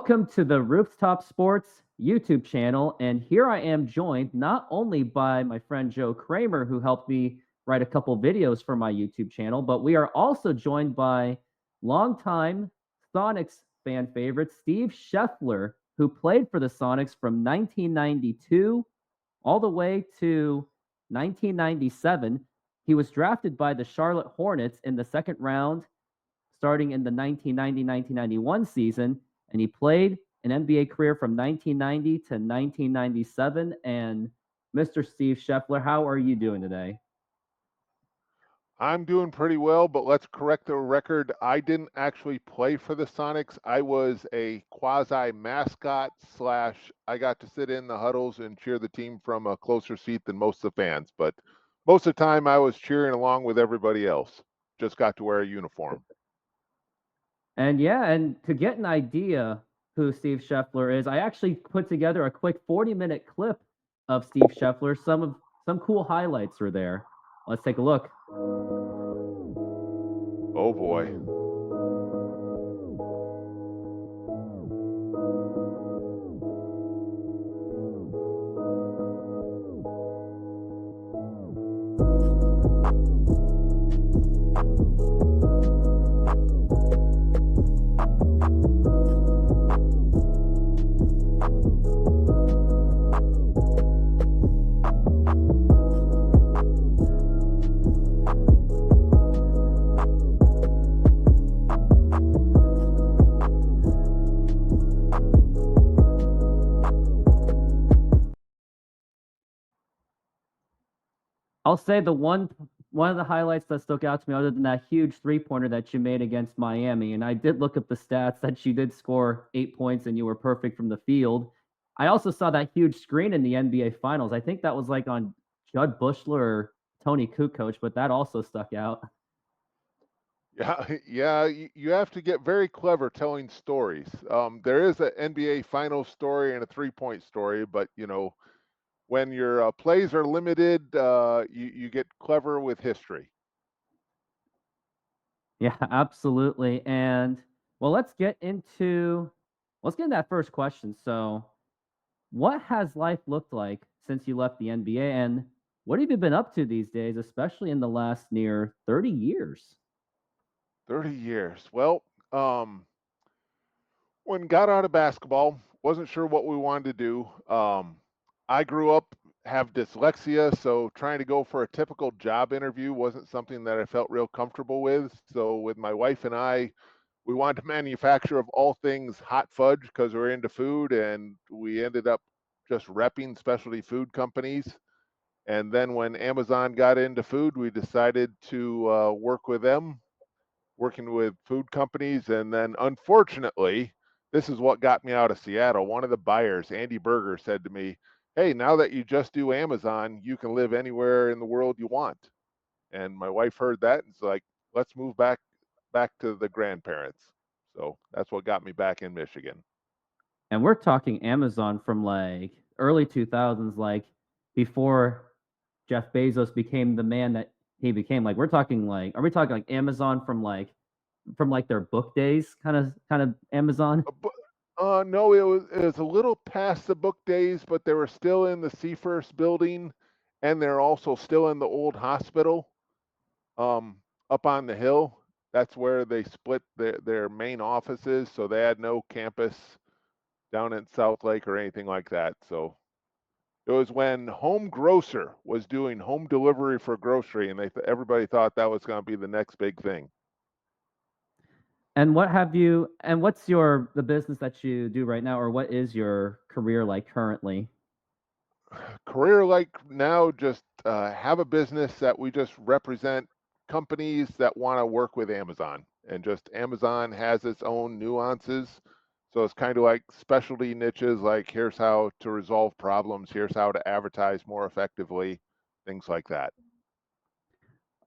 Welcome to the Rooftop Sports YouTube channel. And here I am joined not only by my friend Joe Kramer, who helped me write a couple videos for my YouTube channel, but we are also joined by longtime Sonics fan favorite Steve Scheffler, who played for the Sonics from 1992 all the way to 1997. He was drafted by the Charlotte Hornets in the second round, starting in the 1990-1991 season, and he played an NBA career from 1990 to 1997. And Mr. Steve Scheffler, how are you doing today? I'm doing pretty well, but let's correct the record. I didn't actually play for the Sonics. I was a quasi mascot slash I got to sit in the huddles and cheer the team from a closer seat than most of the fans. But most of the time I was cheering along with everybody else. Just got to wear a uniform. And yeah, and to get an idea who Steve Scheffler is, I actually put together a quick 40-minute clip of Steve Scheffler. Some cool highlights are there. Let's take a look. Oh boy. I'll say one of the highlights that stuck out to me, other than that huge three-pointer that you made against Miami, and I did look up the stats that you did score 8 points and you were perfect from the field. I also saw that huge screen in the NBA Finals. I think that was like on Judd Bushler or Tony Kukoc, but that also stuck out. Yeah, you have to get very clever telling stories. There is an NBA Finals story and a three-point story, but when your plays are limited, you get clever with history. Yeah, absolutely. And well, let's get into that first question. So, what has life looked like since you left the NBA, and what have you been up to these days, especially in the last near 30 years? 30 years. Well, when got out of basketball, wasn't sure what we wanted to do. I grew up have dyslexia, so trying to go for a typical job interview wasn't something that I felt real comfortable with. So with my wife and I, we wanted to manufacture of all things hot fudge because we're into food, and we ended up just repping specialty food companies. And then when Amazon got into food, we decided to work with them, working with food companies. And then unfortunately, this is what got me out of Seattle. One of the buyers, Andy Berger, said to me, "Hey, now that you just do Amazon, you can live anywhere in the world you want." And my wife heard that and it's like, let's move back to the grandparents. So that's what got me back in Michigan. And we're talking Amazon from like early 2000s, like before Jeff Bezos became the man that he became. Like we're talking like, are we talking like Amazon from like their book days, kind of Amazon? No, it was a little past the book days, but they were still in the Seafirst building, and they're also still in the old hospital, um, up on the hill. That's where they split their main offices, so they had no campus down in South Lake or anything like that. So it was when Home Grocer was doing home delivery for grocery, and everybody thought that was going to be the next big thing. And what's the business that you do right now, or what is your career like currently? Career like now, just have a business that we just represent companies that want to work with Amazon, and just Amazon has its own nuances. So it's kind of like specialty niches, like here's how to resolve problems, here's how to advertise more effectively, things like that.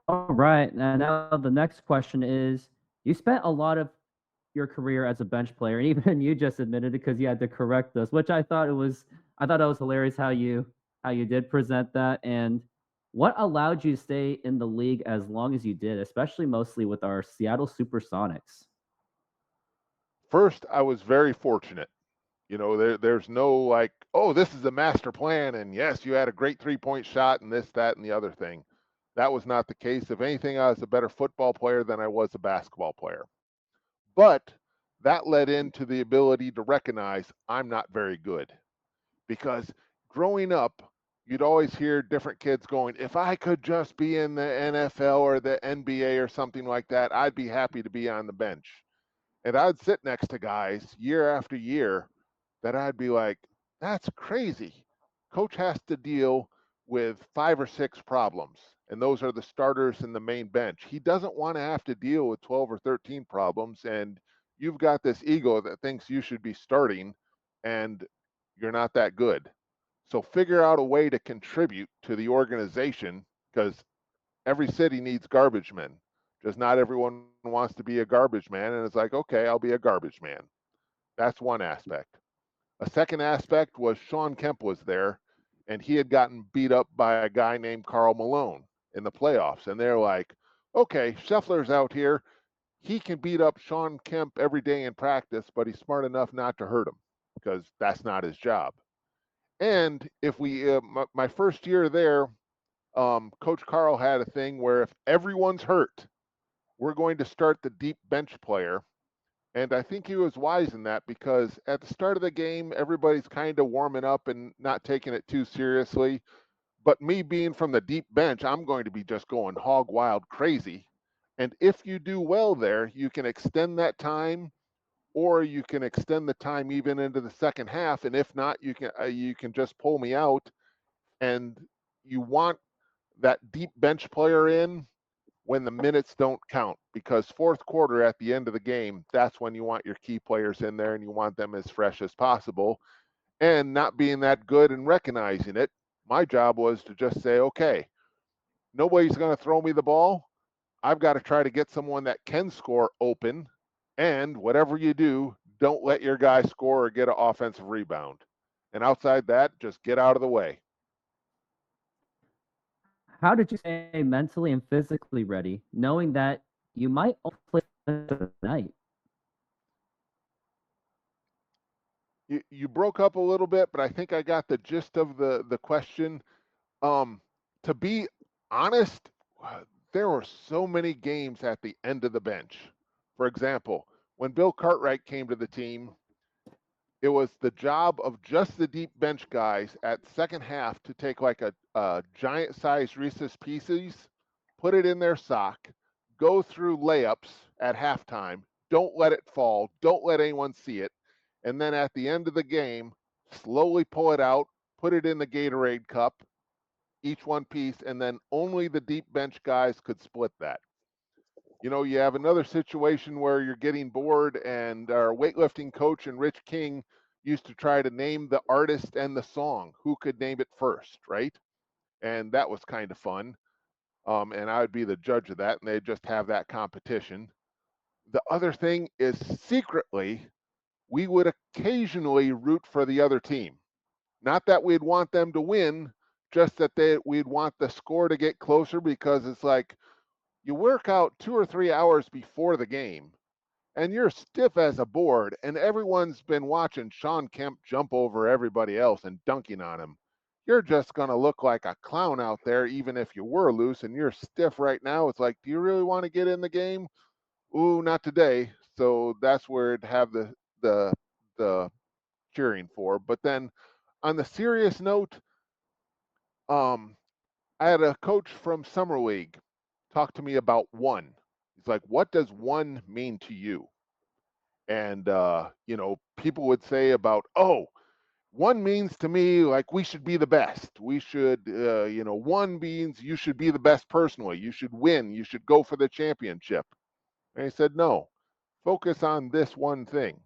All right. Now the next question is, you spent a lot of your career as a bench player, and even you just admitted it because you had to correct us, which I thought it was hilarious how you did present that. And what allowed you to stay in the league as long as you did, especially mostly with our Seattle SuperSonics? First, I was very fortunate. There's no like, oh, this is a master plan, and yes, you had a great 3-point shot, and this, that, and the other thing. That was not the case. If anything, I was a better football player than I was a basketball player. But that led into the ability to recognize I'm not very good. Because growing up, you'd always hear different kids going, if I could just be in the NFL or the NBA or something like that, I'd be happy to be on the bench. And I'd sit next to guys year after year that I'd be like, that's crazy. Coach has to deal with 5 or 6 problems, and those are the starters and the main bench. He doesn't want to have to deal with 12 or 13 problems, and you've got this ego that thinks you should be starting, and you're not that good. So figure out a way to contribute to the organization because every city needs garbage men. Just not everyone wants to be a garbage man. And it's like, okay, I'll be a garbage man. That's one aspect. A second aspect was Sean Kemp was there, and he had gotten beat up by a guy named Carl Malone in the playoffs. And they're like, okay, Scheffler's out here. He can beat up Sean Kemp every day in practice, but he's smart enough not to hurt him because that's not his job. And if my first year there, Coach Carl had a thing where if everyone's hurt, we're going to start the deep bench player. And I think he was wise in that because at the start of the game, everybody's kind of warming up and not taking it too seriously. But me being from the deep bench, I'm going to be just going hog wild crazy. And if you do well there, you can extend that time or you can extend the time even into the second half. And if not, you can just pull me out. And you want that deep bench player in when the minutes don't count because fourth quarter at the end of the game, that's when you want your key players in there and you want them as fresh as possible. And not being that good and recognizing it, my job was to just say, okay, nobody's going to throw me the ball. I've got to try to get someone that can score open. And whatever you do, don't let your guy score or get an offensive rebound. And outside that, just get out of the way. How did you stay mentally and physically ready, knowing that you might only play tonight? You broke up a little bit, but I think I got the gist of the question. Um, to be honest, there were so many games at the end of the bench. For example, when Bill Cartwright came to the team, it was the job of just the deep bench guys at second half to take like a giant size Reese's Pieces, put it in their sock, go through layups at halftime, don't let it fall, don't let anyone see it, and then at the end of the game, slowly pull it out, put it in the Gatorade cup, each one piece, and then only the deep bench guys could split that. You have another situation where you're getting bored, and our weightlifting coach and Rich King used to try to name the artist and the song, who could name it first, right? And that was kind of fun. And I would be the judge of that, and they'd just have that competition. The other thing is secretly, we would occasionally root for the other team. Not that we'd want them to win, just that we'd want the score to get closer because it's like you work out 2 or 3 hours before the game and you're stiff as a board, and everyone's been watching Sean Kemp jump over everybody else and dunking on him. You're just going to look like a clown out there, even if you were loose and you're stiff right now. It's like, do you really want to get in the game? Ooh, not today. So that's where it'd have the cheering for. But then on the serious note, um, I had a coach from Summer League talk to me about one. He's like, what does one mean to you? And people would say about, oh, one means to me like we should be the best. We should, one means you should be the best personally. You should win. You should go for the championship. And he said, no, focus on this one thing.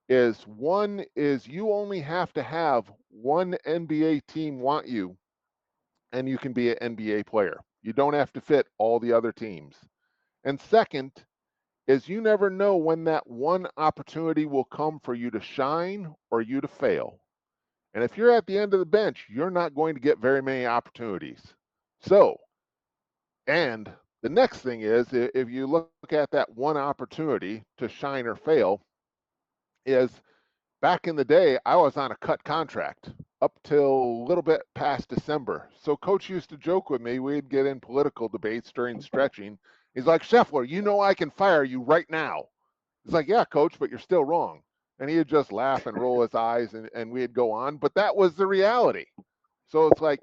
Is you only have to have one NBA team want you, and you can be an NBA player. You don't have to fit all the other teams. And second, is you never know when that one opportunity will come for you to shine or you to fail. And if you're at the end of the bench, you're not going to get very many opportunities. So, and the next thing is if you look at that one opportunity to shine or fail, is back in the day, I was on a cut contract up till a little bit past December. So coach used to joke with me. We'd get in political debates during stretching. He's like, Scheffler, you know I can fire you right now. It's like, yeah, coach, but you're still wrong. And he'd just laugh and roll his eyes and we'd go on. But that was the reality. So it's like,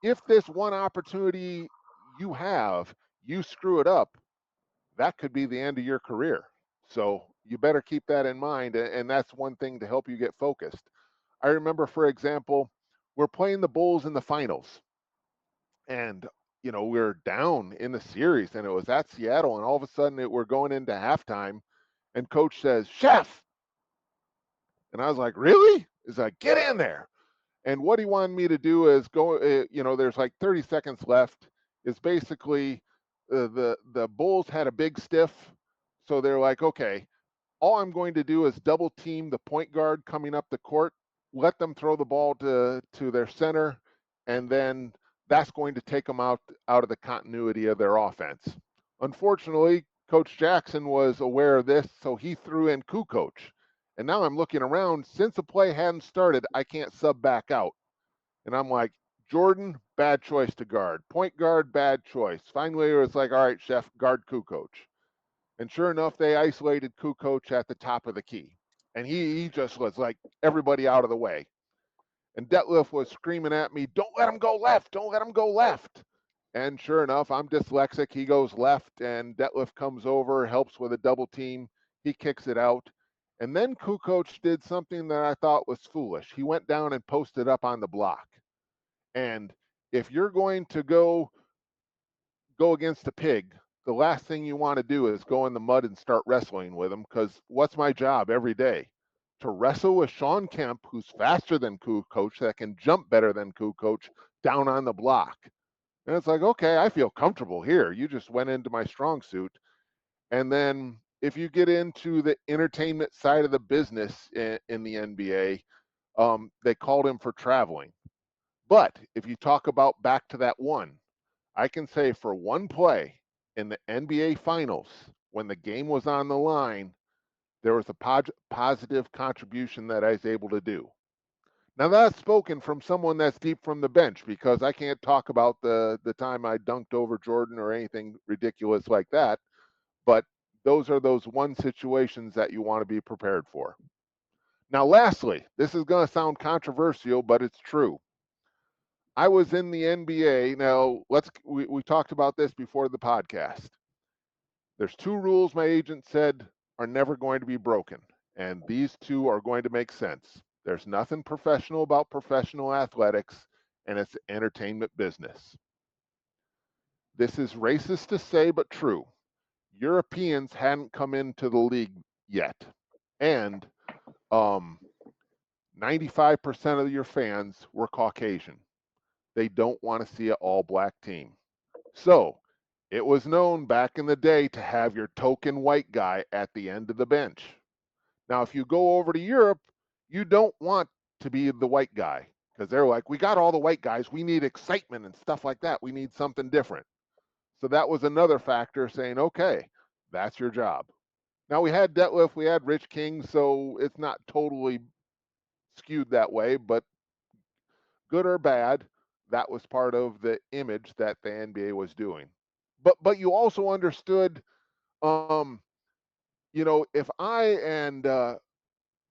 if this one opportunity you have, you screw it up, that could be the end of your career. So you better keep that in mind. And that's one thing to help you get focused. I remember, for example, we're playing the Bulls in the finals. And, we're down in the series and it was at Seattle. And all of a sudden we're going into halftime and coach says, Chef. And I was like, really? He's like, get in there. And what he wanted me to do is go, there's like 30 seconds left. Is basically the Bulls had a big stiff. So they're like, okay, all I'm going to do is double team the point guard coming up the court, let them throw the ball to their center, and then that's going to take them out of the continuity of their offense. Unfortunately, Coach Jackson was aware of this, so he threw in Kukoc. And now I'm looking around. Since the play hadn't started, I can't sub back out. And I'm like, Jordan, bad choice to guard. Point guard, bad choice. Finally, it was like, all right, Chef, guard Kukoc. And sure enough, they isolated Kukoc at the top of the key. And he just was like, everybody out of the way. And Detlef was screaming at me, don't let him go left. Don't let him go left. And sure enough, I'm dyslexic. He goes left, and Detlef comes over, helps with a double team. He kicks it out. And then Kukoc did something that I thought was foolish. He went down and posted up on the block. And if you're going to go against a pig, the last thing you want to do is go in the mud and start wrestling with him, because what's my job every day? To wrestle with Sean Kemp, who's faster than Kukoc, that can jump better than Kukoc, down on the block. And it's like, okay, I feel comfortable here. You just went into my strong suit. And then if you get into the entertainment side of the business in the NBA, they called him for traveling. But if you talk about back to that one, I can say for one play in the NBA Finals, when the game was on the line, there was a positive contribution that I was able to do. Now that's spoken from someone that's deep from the bench, because I can't talk about the time I dunked over Jordan or anything ridiculous like that. But those are those one situations that you want to be prepared for. Now, lastly, this is going to sound controversial, but it's true. I was in the NBA. Now, we talked about this before the podcast. There's two rules my agent said are never going to be broken, and these two are going to make sense. There's nothing professional about professional athletics, and it's entertainment business. This is racist to say, but true. Europeans hadn't come into the league yet, and 95% of your fans were Caucasian. They don't want to see an all black team. So it was known back in the day to have your token white guy at the end of the bench. Now, if you go over to Europe, you don't want to be the white guy, because they're like, we got all the white guys. We need excitement and stuff like that. We need something different. So that was another factor saying, okay, that's your job. Now, we had Detlef, we had Rich King, so it's not totally skewed that way, but good or bad, that was part of the image that the NBA was doing. But you also understood, um, if I and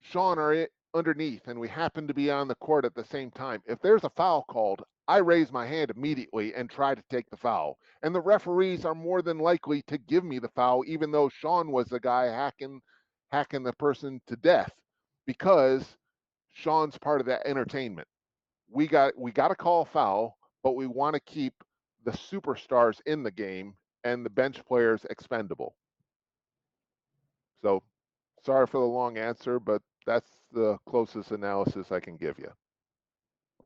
Sean are underneath and we happen to be on the court at the same time, if there's a foul called, I raise my hand immediately and try to take the foul. And the referees are more than likely to give me the foul, even though Sean was the guy hacking the person to death, because Sean's part of that entertainment. We got to call a foul, but we want to keep the superstars in the game and the bench players expendable. So sorry for the long answer, but that's the closest analysis I can give you.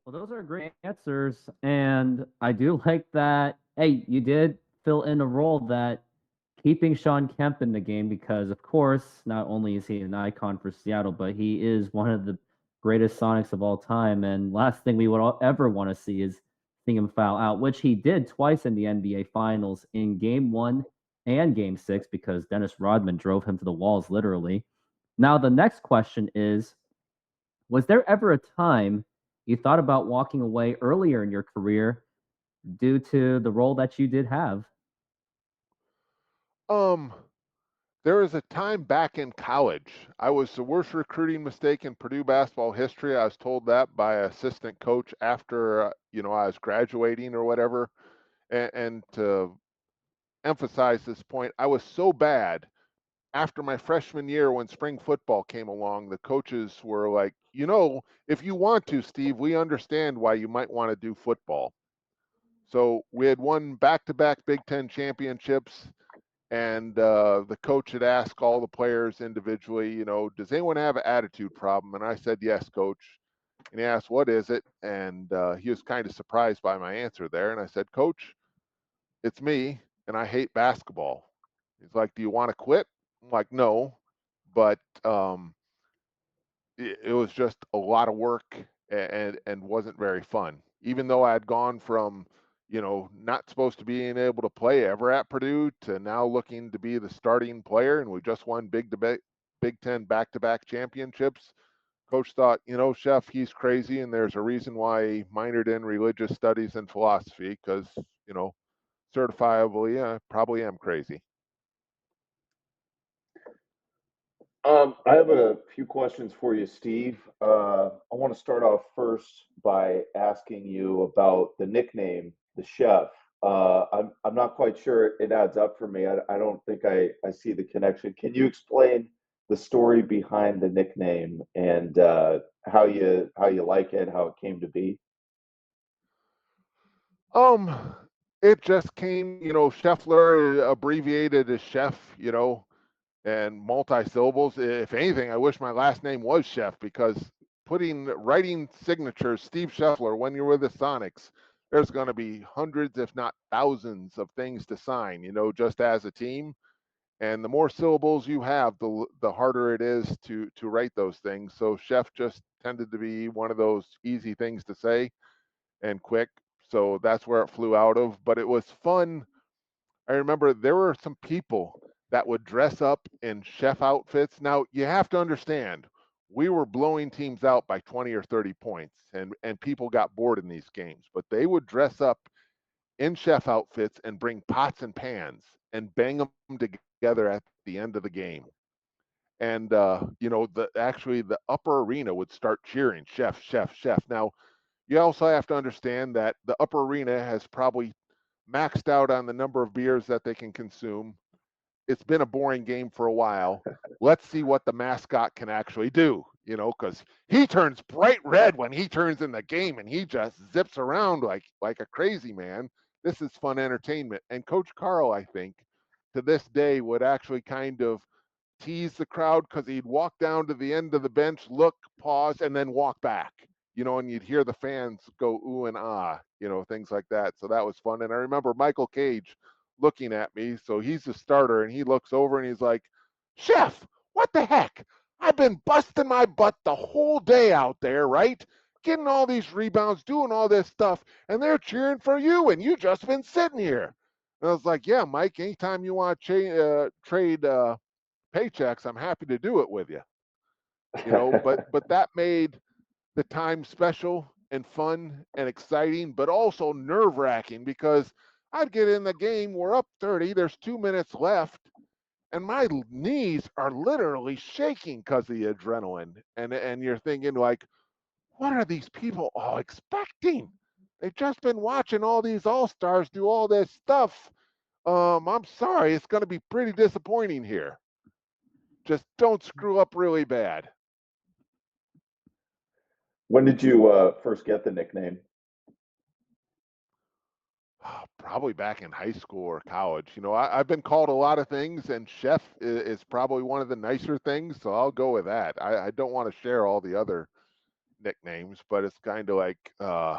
Well, those are great answers, and I do like that. Hey, you did fill in a role that keeping Sean Kemp in the game, because, of course, not only is he an icon for Seattle, but he is one of the greatest Sonics of all time. And last thing we would ever want to see is seeing him foul out, which he did twice in the NBA Finals in Game 1 and Game 6, because Dennis Rodman drove him to the walls, literally. Now, the next question is, was there ever a time you thought about walking away earlier in your career due to the role that you did have? Um, there was a time back in college. I was the worst recruiting mistake in Purdue basketball history. I was told that by an assistant coach after, I was graduating or whatever. And to emphasize this point, I was so bad after my freshman year when spring football came along, the coaches were like, if you want to, Steve, we understand why you might want to do football. So we had won back-to-back Big Ten championships, and the coach had asked all the players individually, does anyone have an attitude problem? And I said, yes, coach. And he asked, what is it? And he was kind of surprised by my answer there. And I said, coach, it's me, and I hate basketball. He's like, do you want to quit? I'm like, no, but it was just a lot of work and wasn't very fun. Even though I had gone from, not supposed to being able to play ever at Purdue to now looking to be the starting player, and we just won Big Ten back-to-back championships. Coach thought, Chef, he's crazy, and there's a reason why he minored in religious studies and philosophy because, you know, certifiably, I probably am crazy. I have a few questions for you, Steve. I want to start off first by asking you about the nickname, the Chef. I'm not quite sure it adds up for me. I don't think I see the connection. Can you explain the story behind the nickname and how you like it, how it came to be? Um, it just came, Scheffler abbreviated as Chef, and multi-syllables. If anything, I wish my last name was Chef because writing signatures, Steve Scheffler, when you're with the Sonics, there's going to be hundreds, if not thousands, of things to sign, just as a team. And the more syllables you have, the harder it is to write those things. So Chef just tended to be one of those easy things to say and quick. So that's where it flew out of. But it was fun. I remember there were some people that would dress up in chef outfits. Now you have to understand, we were blowing teams out by 20 or 30 points, and people got bored in these games. But they would dress up in chef outfits and bring pots and pans and bang them together at the end of the game. And the upper arena would start cheering, chef, chef, chef. Now you also have to understand that the upper arena has probably maxed out on the number of beers that they can consume. It's been a boring game for a while. Let's see what the mascot can actually do, because he turns bright red when he turns in the game and he just zips around like a crazy man. This is fun entertainment. And Coach Carl, I think, to this day would actually kind of tease the crowd because he'd walk down to the end of the bench, look, pause, and then walk back, and you'd hear the fans go ooh and ah, things like that. So that was fun. And I remember Michael Cage looking at me. So he's the starter and he looks over and he's like, Chef, what the heck? I've been busting my butt the whole day out there, right? Getting all these rebounds, doing all this stuff, and they're cheering for you, and you just been sitting here. And I was like, yeah, Mike, anytime you want to trade paychecks, I'm happy to do it with you. But that made the time special and fun and exciting, but also nerve wracking because I'd get in the game, we're up 30, there's 2 minutes left, and my knees are literally shaking because of the adrenaline. And you're thinking like, what are these people all expecting? They've just been watching all these all-stars do all this stuff. I'm sorry, it's going to be pretty disappointing here. Just don't screw up really bad. When did you first get the nickname? Probably back in high school or college. I've been called a lot of things, and chef is probably one of the nicer things, so I'll go with that. I don't want to share all the other nicknames, but it's kind of like, I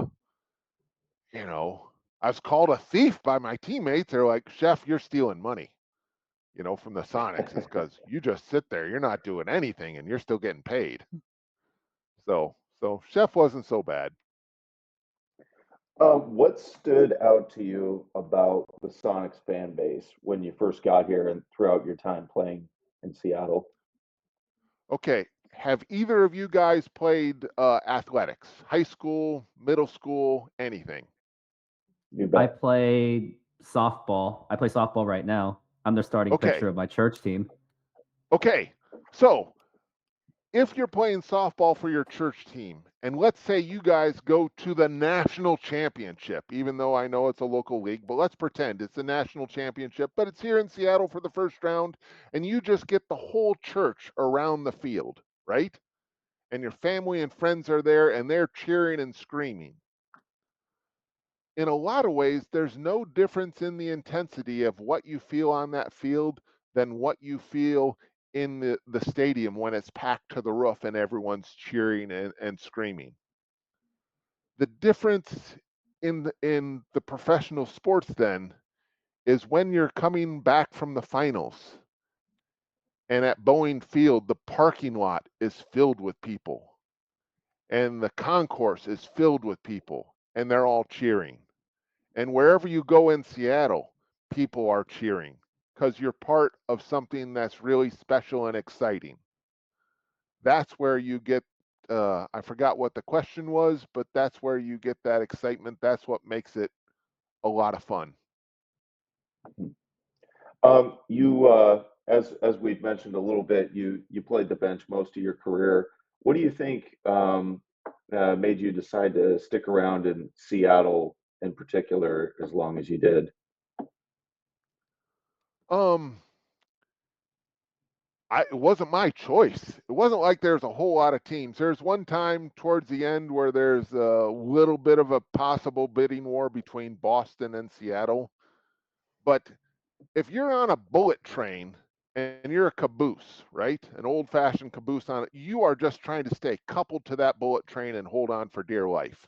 was called a thief by my teammates. They're like, Chef, you're stealing money, from the Sonics. It's because you just sit there, you're not doing anything, and you're still getting paid. So chef wasn't so bad. What stood out to you about the Sonics fan base when you first got here and throughout your time playing in Seattle? Okay. Have either of you guys played athletics? High school, middle school, anything? You I bet. played softball. I play softball right now. I'm the starting Okay. pitcher of my church team. Okay. So if you're playing softball for your church team, and let's say you guys go to the national championship, even though I know it's a local league, but let's pretend it's the national championship, but it's here in Seattle for the first round, and you just get the whole church around the field, right? And your family and friends are there and they're cheering and screaming. In a lot of ways, there's no difference in the intensity of what you feel on that field than what you feel in the stadium when it's packed to the roof and everyone's cheering and screaming. The difference in the professional sports then is when you're coming back from the finals and at Boeing Field, the parking lot is filled with people and the concourse is filled with people and they're all cheering. And wherever you go in Seattle, people are cheering because you're part of something that's really special and exciting. That's where you get, I forgot what the question was, but that's where you get that excitement. That's what makes it a lot of fun. You, as we've mentioned a little bit, you played the bench most of your career. What do you think made you decide to stick around in Seattle in particular as long as you did? Um, it wasn't my choice. It wasn't like there's a whole lot of teams. There's one time towards the end where there's a little bit of a possible bidding war between Boston and Seattle. But if you're on a bullet train and you're a caboose, right? An old fashioned caboose on it, you are just trying to stay coupled to that bullet train and hold on for dear life.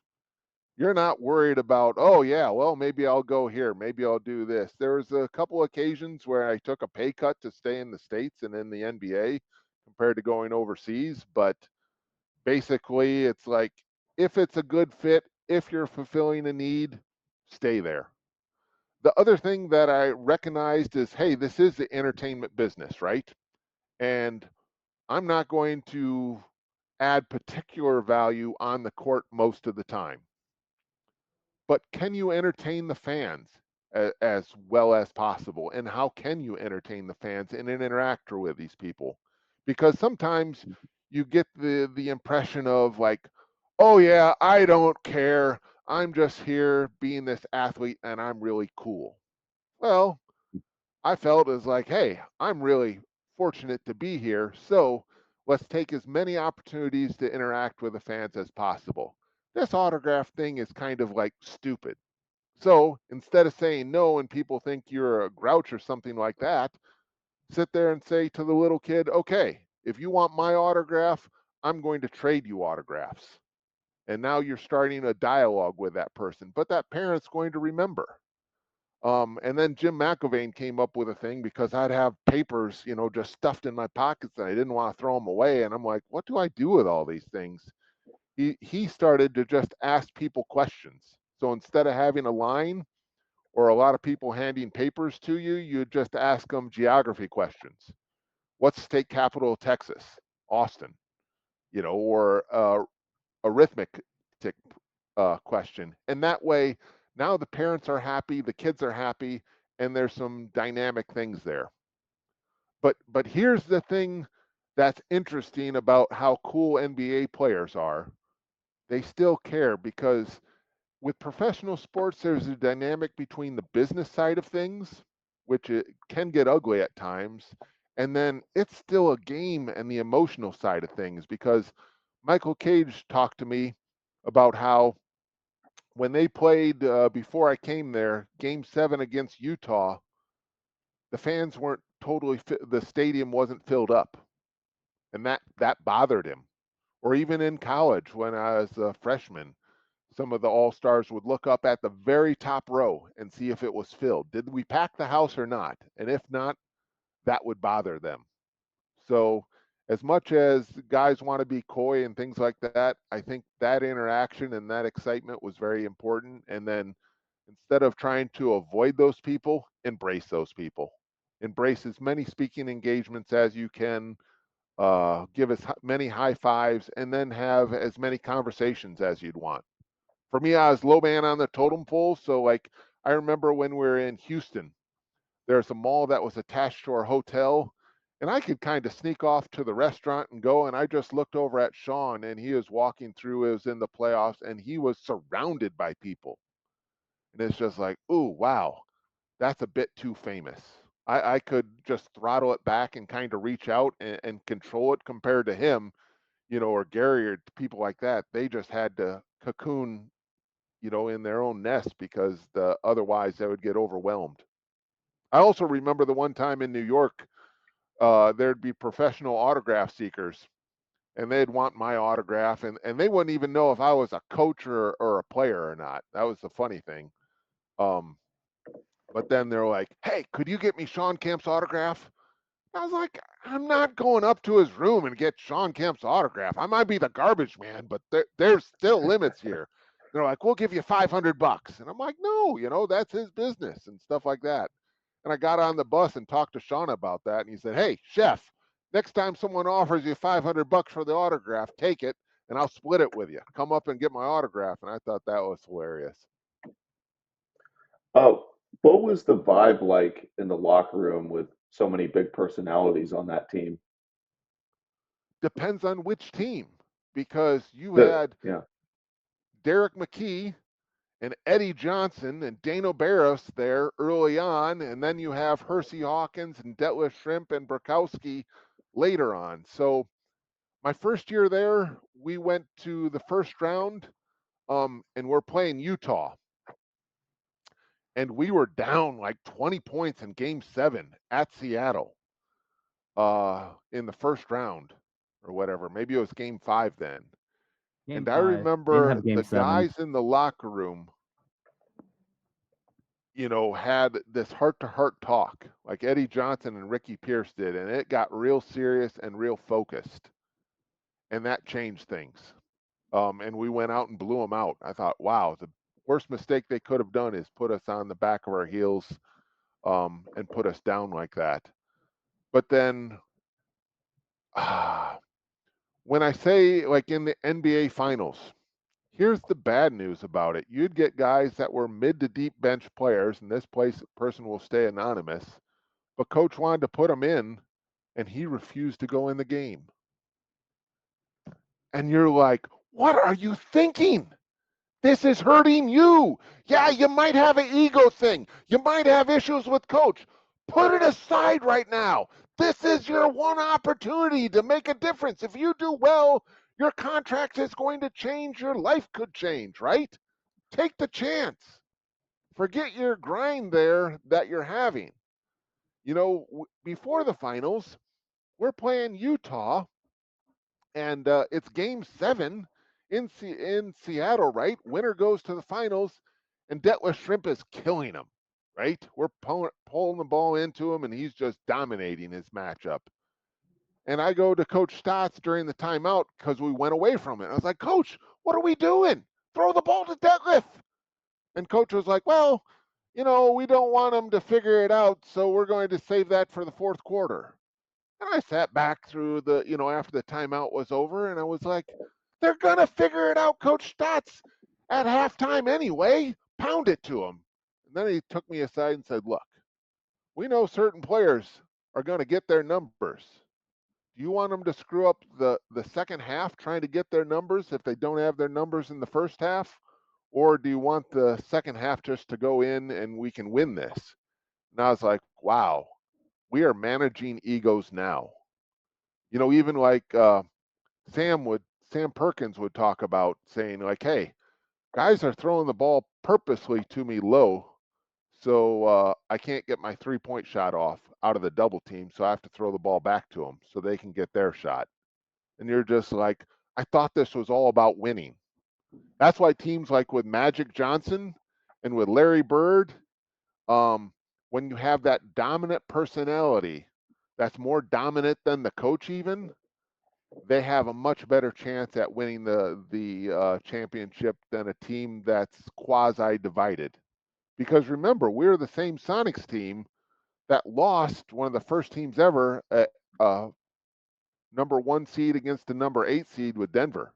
You're not worried about, oh, yeah, well, maybe I'll go here. Maybe I'll do this. There was a couple occasions where I took a pay cut to stay in the States and in the NBA compared to going overseas. But basically, it's like if it's a good fit, if you're fulfilling a need, stay there. The other thing that I recognized is, hey, this is the entertainment business, right? And I'm not going to add particular value on the court most of the time. But can you entertain the fans as well as possible? And how can you entertain the fans and interact with these people? Because sometimes you get the impression of like, oh yeah, I don't care. I'm just here being this athlete and I'm really cool. Well, I felt as like, hey, I'm really fortunate to be here. So let's take as many opportunities to interact with the fans as possible. This autograph thing is kind of like stupid. So instead of saying no and people think you're a grouch or something like that, sit there and say to the little kid, okay, if you want my autograph, I'm going to trade you autographs. And now you're starting a dialogue with that person, but that parent's going to remember. And then Jim McIlvaine came up with a thing because I'd have papers, just stuffed in my pockets and I didn't want to throw them away. And I'm like, what do I do with all these things? He started to just ask people questions. So instead of having a line or a lot of people handing papers to you, you just ask them geography questions. What's the state capital of Texas? Austin, or arithmetic question. And that way, now the parents are happy, the kids are happy, and there's some dynamic things there. But here's the thing that's interesting about how cool NBA players are. They still care because with professional sports, there's a dynamic between the business side of things, which it can get ugly at times, and then it's still a game and the emotional side of things. Because Michael Cage talked to me about how when they played before I came there, Game 7 against Utah, the fans weren't the stadium wasn't filled up, and that bothered him. Or even in college when I was a freshman, some of the all-stars would look up at the very top row and see if it was filled. Did we pack the house or not? And if not, that would bother them. So as much as guys want to be coy and things like that, I think that interaction and that excitement was very important. And then instead of trying to avoid those people, embrace those people. Embrace as many speaking engagements as you can. give as many high fives, and then have as many conversations as you'd want. For me, I was low man on the totem pole. So, like, I remember when we were in Houston, there's a mall that was attached to our hotel, and I could kind of sneak off to the restaurant and go. And I just looked over at Sean, and he was walking through. It was in the playoffs, and he was surrounded by people. And it's just like, ooh, wow, that's a bit too famous. I could just throttle it back and kind of reach out and control it compared to him, or Gary or people like that. They just had to cocoon, in their own nest because otherwise they would get overwhelmed. I also remember the one time in New York, there'd be professional autograph seekers, and they'd want my autograph, and they wouldn't even know if I was a coach or a player or not. That was the funny thing. Um, but then they're like, "Hey, could you get me Sean Kemp's autograph?" I was like, "I'm not going up to his room and get Sean Kemp's autograph. I might be the garbage man, but there's still limits here." They're like, "We'll give you $500," and I'm like, "No, that's his business," and stuff like that. And I got on the bus and talked to Sean about that, and he said, "Hey, chef, next time someone offers you $500 for the autograph, take it, and I'll split it with you. Come up and get my autograph." And I thought that was hilarious. Oh, what was the vibe like in the locker room with so many big personalities on that team? Depends on which team, because you The had yeah. Derek McKee and Eddie Johnson and Dano Barros there early on, and then you have Hersey Hawkins and Detlef Shrimp and Brakowski later on. So my first year there, we went to the first round, and we're playing Utah, and we were down like 20 points in Game 7 at Seattle, in the first round or whatever. Maybe it was Game 5 then. Game And I five. They didn't remember have game the seven. guys in the locker room, had this heart-to-heart talk like Eddie Johnson and Ricky Pierce did, and it got real serious and real focused, and that changed things. And we went out and blew them out. I thought, wow, the worst mistake they could have done is put us on the back of our heels, and put us down like that. But then, when I say like in the NBA Finals, here's the bad news about it. You'd get guys that were mid to deep bench players, and this person will stay anonymous, but coach wanted to put him in, and he refused to go in the game. And you're like, what are you thinking? This is hurting you. Yeah, you might have an ego thing. You might have issues with coach. Put it aside right now. This is your one opportunity to make a difference. If you do well, your contract is going to change. Your life could change, right? Take the chance. Forget your grind there that you're having. Before the finals, we're playing Utah, and it's Game 7 in Seattle, right? Winner goes to the finals, and Detlef Shrimp is killing him, right? We're pulling the ball into him, and he's just dominating his matchup. And I go to Coach Stotts during the timeout because we went away from it. I was like, "Coach, what are we doing? Throw the ball to Detlef." And Coach was like, "Well, we don't want him to figure it out, so we're going to save that for the fourth quarter." And I sat back through after the timeout was over, and I was like, "They're going to figure it out, Coach Stotts, at halftime anyway. Pound it to them." And then he took me aside and said, "Look, we know certain players are going to get their numbers. Do you want them to screw up the second half trying to get their numbers if they don't have their numbers in the first half? Or do you want the second half just to go in and we can win this?" And I was like, wow, we are managing egos now. Even like Sam Perkins would talk about saying like, "Hey, guys are throwing the ball purposely to me low, so I can't get my 3-point shot off out of the double team, so I have to throw the ball back to them so they can get their shot." And you're just like, I thought this was all about winning. That's why teams like with Magic Johnson and with Larry Bird, um, when you have that dominant personality that's more dominant than the coach even, they have a much better chance at winning the championship than a team that's quasi divided. Because remember, we're the same Sonics team that lost one of the first teams ever at number 1 seed against the number 8 seed with Denver.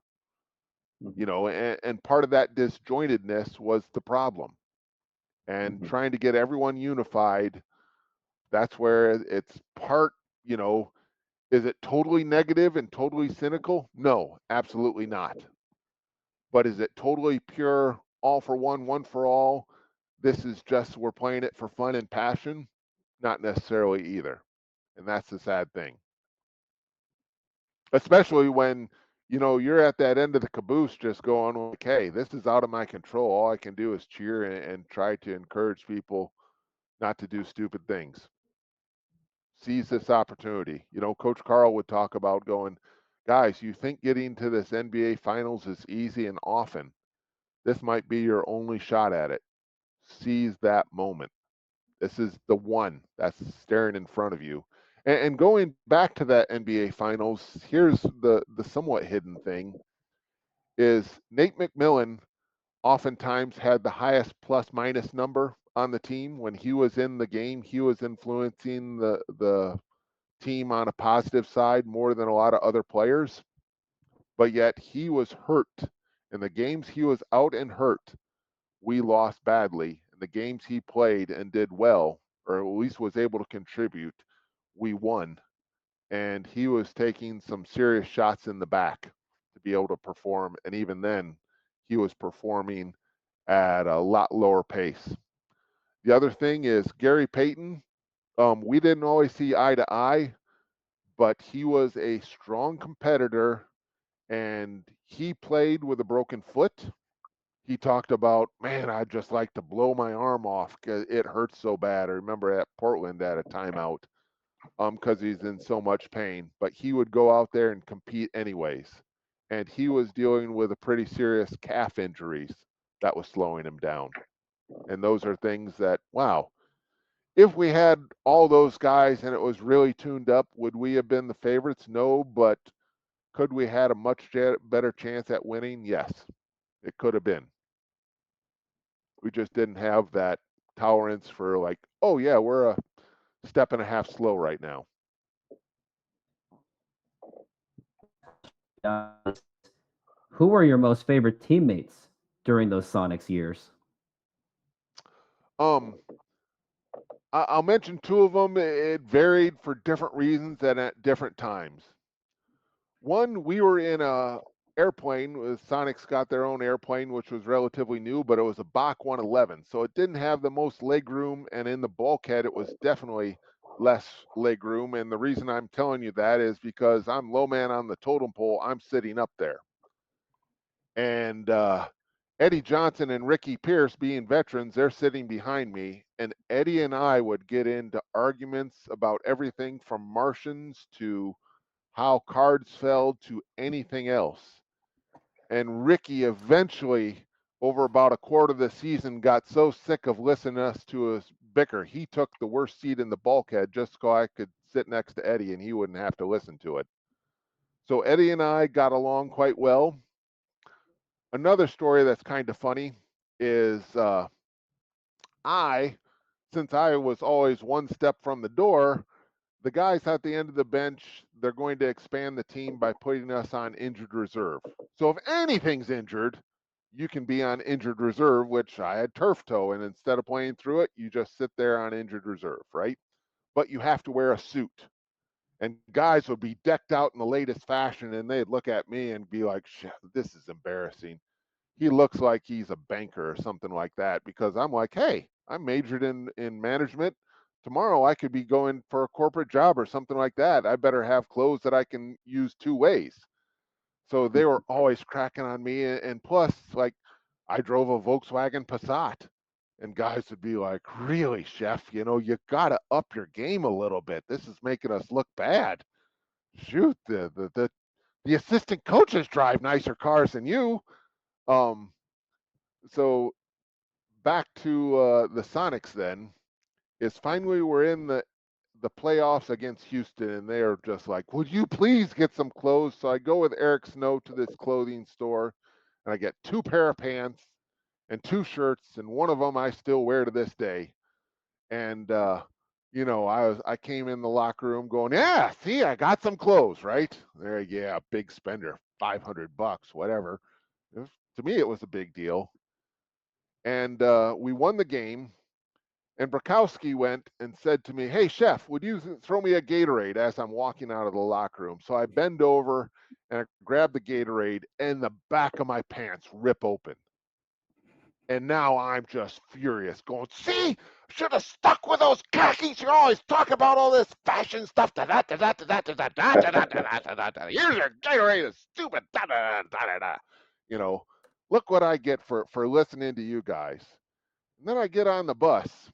Mhm. You know, and part of that disjointedness was the problem. And Mhm. trying to get everyone unified, that's where it's part, you know, is it totally negative and totally cynical? No, absolutely not. But is it totally pure, all for one for all? This is just we're playing it for fun and passion? Not necessarily either. And that's the sad thing. Especially when, you know, you're at that end of the caboose just going like, hey, this is out of my control. All I can do is cheer and try to encourage people not to do stupid things. Seize this opportunity. You know, Coach Carl would talk about going, guys, you think getting to this NBA finals is easy and often. This might be your only shot at it. Seize that moment. This is the one that's staring in front of you. And going back to that NBA finals, here's the somewhat hidden thing is Nate McMillan oftentimes had the highest plus minus number on the team. When he was in the game, he was influencing the team on a positive side more than a lot of other players, but yet he was hurt. In the games he was out and hurt, we lost badly. In the games he played and did well, or at least was able to contribute, we won. And he was taking some serious shots in the back to be able to perform. And even then, he was performing at a lot lower pace. The other thing is Gary Payton. We didn't always see eye to eye, but he was a strong competitor and he played with a broken foot. He talked about, man, I'd just like to blow my arm off 'cause it hurts so bad. I remember at Portland at a timeout because he's in so much pain, but he would go out there and compete anyways. And he was dealing with a pretty serious calf injuries that was slowing him down. And those are things that, wow, if we had all those guys and it was really tuned up, would we have been the favorites? No, but could we had a much better chance at winning? Yes, it could have been. We just didn't have that tolerance for like, oh yeah, we're a step and a half slow right now. Who were your most favorite teammates during those Sonics years? Um, I'll mention two of them. It varied for different reasons and at different times. One, we were in a airplane. Sonics got their own airplane, which was relatively new, but it was a Bach 111, so it didn't have the most leg room, and in the bulkhead, it was definitely less leg room. And the reason I'm telling you that is because I'm low man on the totem pole. I'm sitting up there, and Eddie Johnson and Ricky Pierce, being veterans, they're sitting behind me, and Eddie and I would get into arguments about everything from Martians to how cards fell to anything else. And Ricky eventually, over about a quarter of the season, got so sick of listening us to us bicker, he took the worst seat in the bulkhead just so I could sit next to Eddie and he wouldn't have to listen to it. So Eddie and I got along quite well. Another story that's kind of funny is I, since I was always one step from the door, the guys at the end of the bench, they're going to expand the team by putting us on injured reserve. So if anything's injured, you can be on injured reserve, which I had turf toe, and instead of playing through it, you just sit there on injured reserve, right? But you have to wear a suit. And guys would be decked out in the latest fashion, and they'd look at me and be like, "Shit, this is embarrassing. He looks like he's a banker or something like that," because I'm like, hey, I'm majored in management. Tomorrow I could be going for a corporate job or something like that. I better have clothes that I can use two ways. So they were always cracking on me, and plus, like, I drove a Volkswagen Passat, and guys would be like, "Really, chef? You know, you gotta up your game a little bit. This is making us look bad. Shoot, the assistant coaches drive nicer cars than you." Um, so back to the Sonics then is finally we're in the playoffs against Houston, and they are just like, "Would you please get some clothes?" So I go with Eric Snow to this clothing store, and I get two pair of pants and two shirts, and one of them I still wear to this day. And I came in the locker room going, yeah, see, I got some clothes, right? There, yeah, big spender, $500, whatever. To me, it was a big deal. And we won the game. And Brakowski went and said to me, hey, chef, would you throw me a Gatorade as I'm walking out of the locker room? So I bend over and I grab the Gatorade, and the back of my pants rip open. And now I'm just furious, going, see, should have stuck with those khakis. You always talk about all this fashion stuff. Here's your Gatorade, is stupid. You know, look what I get for listening to you guys. And then I get on the bus,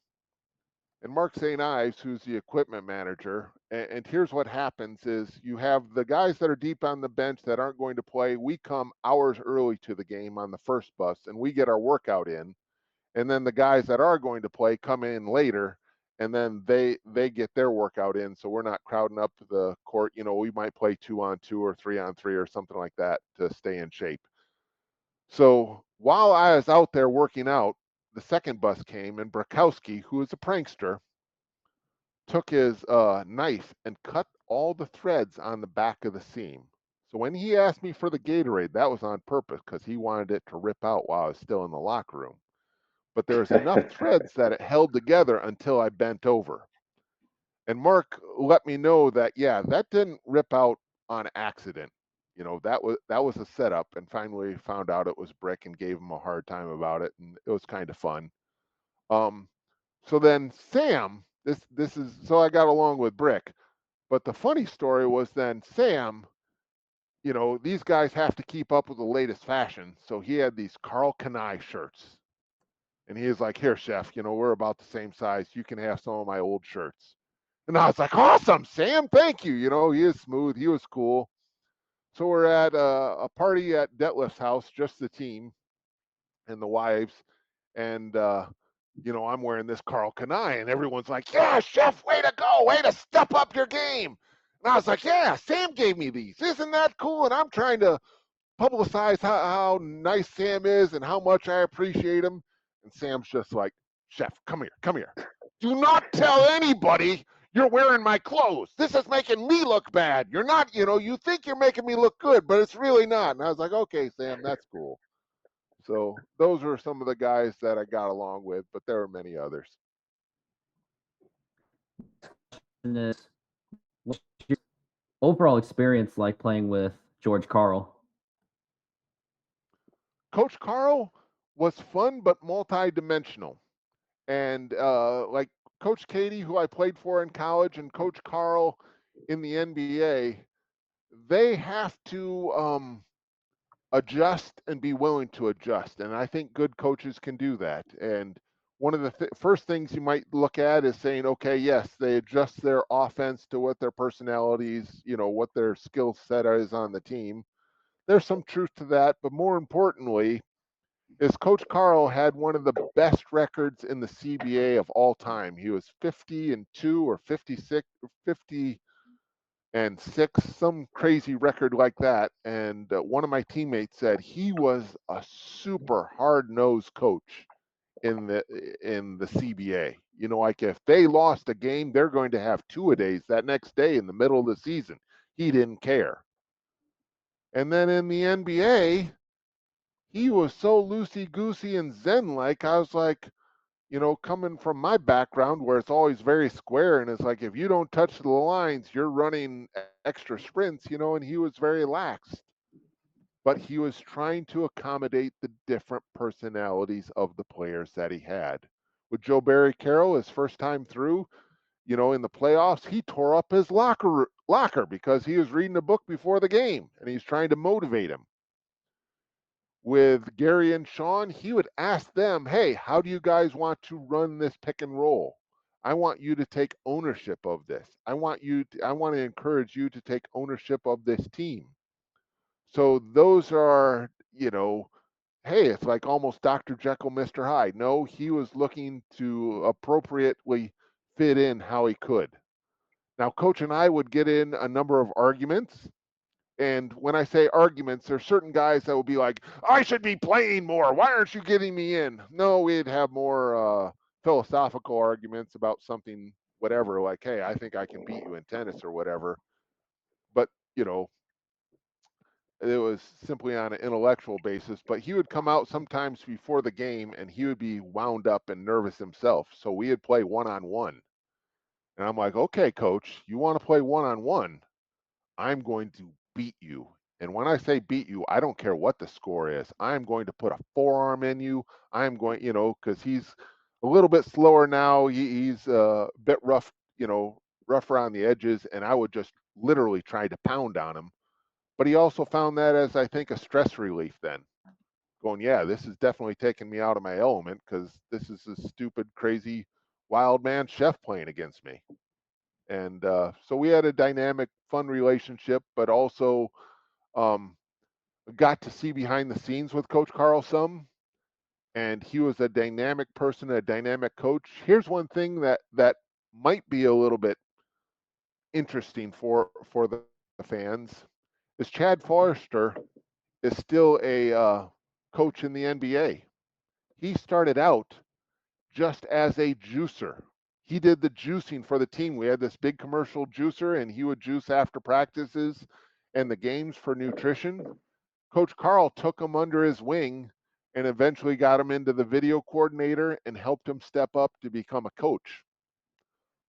and Mark St. Ives, who's the equipment manager, and here's what happens is you have the guys that are deep on the bench that aren't going to play. We come hours early to the game on the first bus, and we get our workout in. And then the guys that are going to play come in later, and then they get their workout in, so we're not crowding up the court. We might play 2-on-2 or 3-on-3 or something like that to stay in shape. So while I was out there working out, the second bus came, and Brakowski, who is a prankster, took his knife and cut all the threads on the back of the seam. So when he asked me for the Gatorade, that was on purpose because he wanted it to rip out while I was still in the locker room. But there was enough threads that it held together until I bent over. And Mark let me know that, yeah, that didn't rip out on accident. That was a setup. And finally found out it was Brick and gave him a hard time about it, and it was kind of fun. So then Sam, this is so I got along with Brick. But the funny story was then Sam, these guys have to keep up with the latest fashion. So he had these Carl Kanai shirts. And he was like, here, chef, we're about the same size. You can have some of my old shirts. And I was like, awesome, Sam, thank you. He is smooth. He was cool. So we're at a party at Detlef's house, just the team and the wives. And, I'm wearing this Carl Kanai, and everyone's like, yeah, chef, way to go. Way to step up your game. And I was like, yeah, Sam gave me these. Isn't that cool? And I'm trying to publicize how nice Sam is and how much I appreciate him. And Sam's just like, chef, come here. Do not tell anybody you're wearing my clothes. This is making me look bad. You're not, you think you're making me look good, but it's really not. And I was like, okay, Sam, that's cool. So those are some of the guys that I got along with, but there are many others. And what's your overall experience like playing with George Karl? Coach Karl was fun, but multi-dimensional. And like Coach Katie, who I played for in college, and Coach Karl in the NBA, they have to adjust and be willing to adjust. And I think good coaches can do that. And one of the first things you might look at is saying, okay, yes, they adjust their offense to what their personalities, what their skill set is on the team. There's some truth to that, but more importantly, is Coach Karl had one of the best records in the CBA of all time. He was 50-2 or 56 or 50-6, some crazy record like that. And one of my teammates said he was a super hard-nosed coach in the CBA. Like if they lost a game, they're going to have two-a-days that next day in the middle of the season. He didn't care. And then in the NBA, he was so loosey-goosey and zen-like. I was like, coming from my background where it's always very square, and it's like, if you don't touch the lines, you're running extra sprints, and he was very lax. But he was trying to accommodate the different personalities of the players that he had. With Joe Barry Carroll, his first time through, in the playoffs, he tore up his locker because he was reading a book before the game, and he's trying to motivate him. With Gary and Sean, he would ask them, hey, how do you guys want to run this pick and roll? I want you to take ownership of this. I want to encourage you to take ownership of this team. So those are, hey, it's like almost Dr. Jekyll, Mr. Hyde. No, he was looking to appropriately fit in how he could. Now, Coach and I would get in a number of arguments. And when I say arguments, there's certain guys that will be like, I should be playing more. Why aren't you getting me in? No, we'd have more philosophical arguments about something whatever, like, hey, I think I can beat you in tennis or whatever. But, you know, it was simply on an intellectual basis. But he would come out sometimes before the game and he would be wound up and nervous himself. So we would play one on one. And I'm like, okay, coach, you want to play one on one? I'm going to beat you. And when I say beat you, I don't care what the score is. I'm going to put a forearm in you. I'm going, you know, because he's a little bit slower now. He's a bit rough, you know, rough around the edges. And I would just literally try to pound on him. But he also found that as, I think, a stress relief then. Going, yeah, this is definitely taking me out of my element because this is a stupid, crazy, wild man chef playing against me. And so we had a dynamic, fun relationship, but also um, got to see behind the scenes with Coach Carl some. And he was a dynamic person, a dynamic coach. Here's one thing that might be a little bit interesting for the fans is Chad Forrester is still a coach in the NBA. He started out just as a juicer. He did the juicing for the team. We had this big commercial juicer, and he would juice after practices and the games for nutrition. Coach Carl took him under his wing and eventually got him into the video coordinator and helped him step up to become a coach.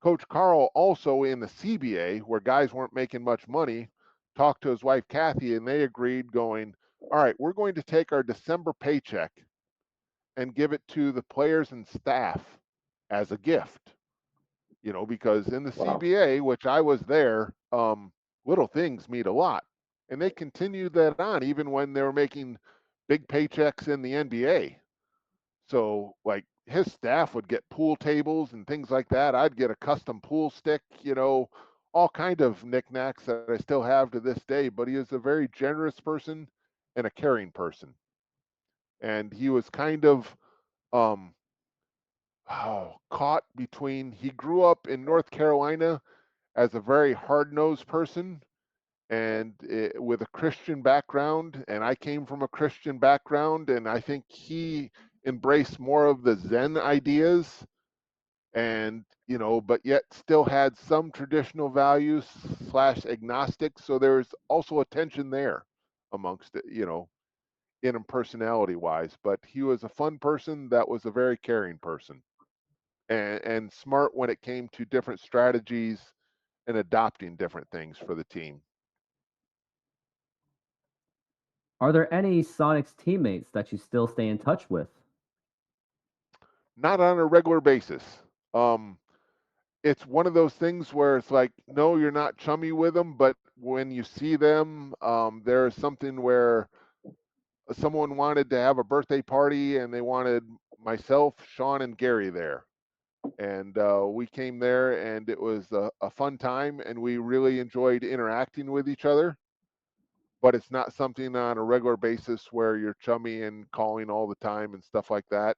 Coach Carl also in the CBA, where guys weren't making much money, talked to his wife Kathy, and they agreed, going, all right, we're going to take our December paycheck and give it to the players and staff as a gift, you know, because in the Wow. CBA, which I was there, little things mean a lot. And they continued that on even when they were making big paychecks in the NBA. So, like, his staff would get pool tables and things like that. I'd get a custom pool stick, you know, all kind of knickknacks that I still have to this day. But he is a very generous person and a caring person. And he was kind of um, caught between, he grew up in North Carolina as a very hard-nosed person and with a Christian background, and I came from a Christian background, and I think he embraced more of the Zen ideas, and you know, but yet still had some traditional values slash agnostic. So there's also a tension there amongst it, you know, in him personality wise. But he was a fun person that was a very caring person and smart when it came to different strategies and adopting different things for the team. Are there any Sonics teammates that you still stay in touch with? Not on a regular basis. Um, it's one of those things where it's like, no, you're not chummy with them, but when you see them, there's something where someone wanted to have a birthday party and they wanted myself, Sean, and Gary there. And we came there and it was a fun time and we really enjoyed interacting with each other. But it's not something on a regular basis where you're chummy and calling all the time and stuff like that.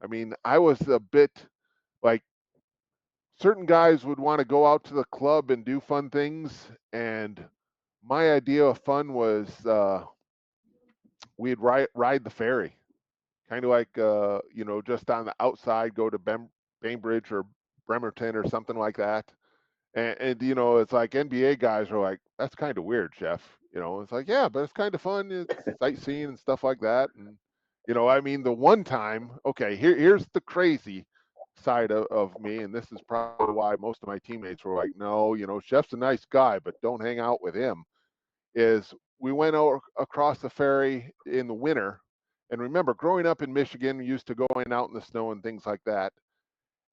I mean, I was a bit like certain guys would want to go out to the club and do fun things, and my idea of fun was we'd ride the ferry, kind of like you know, just on the outside, go to Bainbridge or Bremerton or something like that. And you know, it's like NBA guys are like, that's kind of weird, Chef. You know, it's like, yeah, but it's kind of fun. It's sightseeing and stuff like that. And you know, I mean, the one time, okay, here's the crazy side of me, and this is probably why most of my teammates were like, no, you know, Chef's a nice guy, but don't hang out with him. Is we went over across the ferry in the winter, and remember, growing up in Michigan, we used to going out in the snow and things like that,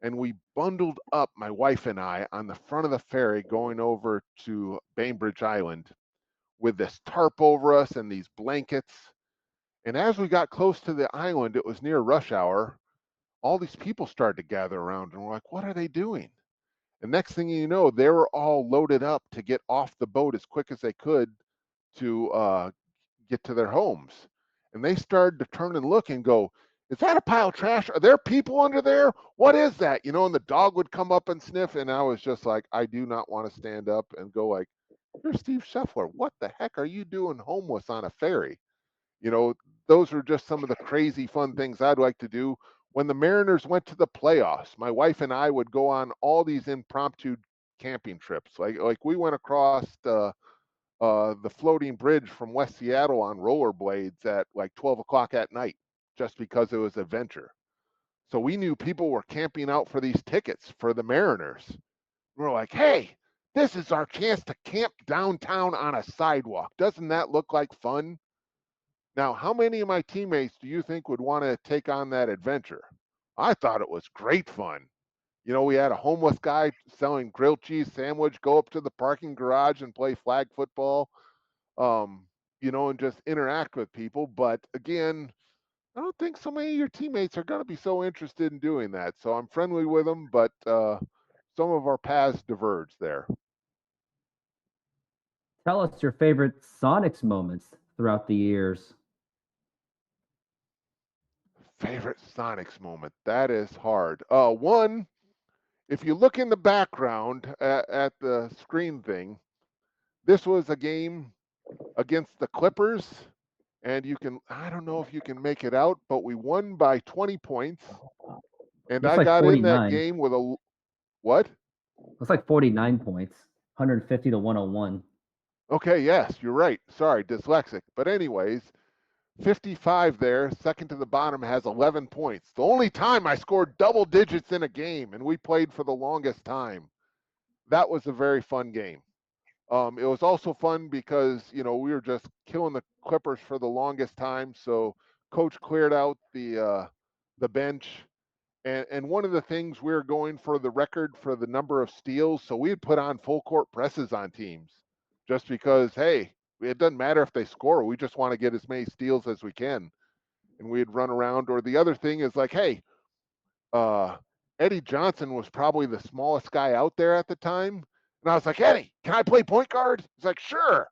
and we bundled up, my wife and I, on the front of the ferry going over to Bainbridge Island with this tarp over us and these blankets. And as we got close to the island, it was near rush hour. All these people started to gather around, and we're like, what are they doing? And next thing you know, they were all loaded up to get off the boat as quick as they could to get to their homes. And they started to turn and look and go, is that a pile of trash? Are there people under there? What is that? You know, and the dog would come up and sniff. And I was just like, I do not want to stand up and go like, you're Steve Scheffler. What the heck are you doing homeless on a ferry? You know, those are just some of the crazy fun things I'd like to do. When the Mariners went to the playoffs, my wife and I would go on all these impromptu camping trips. Like we went across the floating bridge from West Seattle on rollerblades at like 12 o'clock at night, just because it was a venture. So we knew people were camping out for these tickets for the Mariners. We're like, hey, this is our chance to camp downtown on a sidewalk. Doesn't that look like fun? Now, how many of my teammates do you think would want to take on that adventure? I thought it was great fun. You know, we had a homeless guy selling grilled cheese sandwich, go up to the parking garage and play flag football, um, and just interact with people. But again, I don't think so many of your teammates are going to be so interested in doing that. So I'm friendly with them, but some of our paths diverge there. Tell us your favorite Sonics moments throughout the years. Favorite Sonics moment? That is hard. One, if you look in the background at the screen thing, this was a game against the Clippers, and I don't know if you can make it out, but we won by 20 points. And Looks I like got in that 49. game with what? Looks like 49 points, 150 to 101. Okay, yes, you're right. Sorry, dyslexic. But anyways, 55 there, second to the bottom, has 11 points. The only time I scored double digits in a game, and we played for the longest time. That was a very fun game. It was also fun because, we were just killing the Clippers for the longest time. So coach cleared out the bench. And one of the things we were going for the record for the number of steals. So we had put on full court presses on teams just because, hey, it doesn't matter if they score. We just want to get as many steals as we can. And we'd run around. Or the other thing is like, hey, uh, Eddie Johnson was probably the smallest guy out there at the time. And I was like, Eddie, can I play point guard? He's like, sure.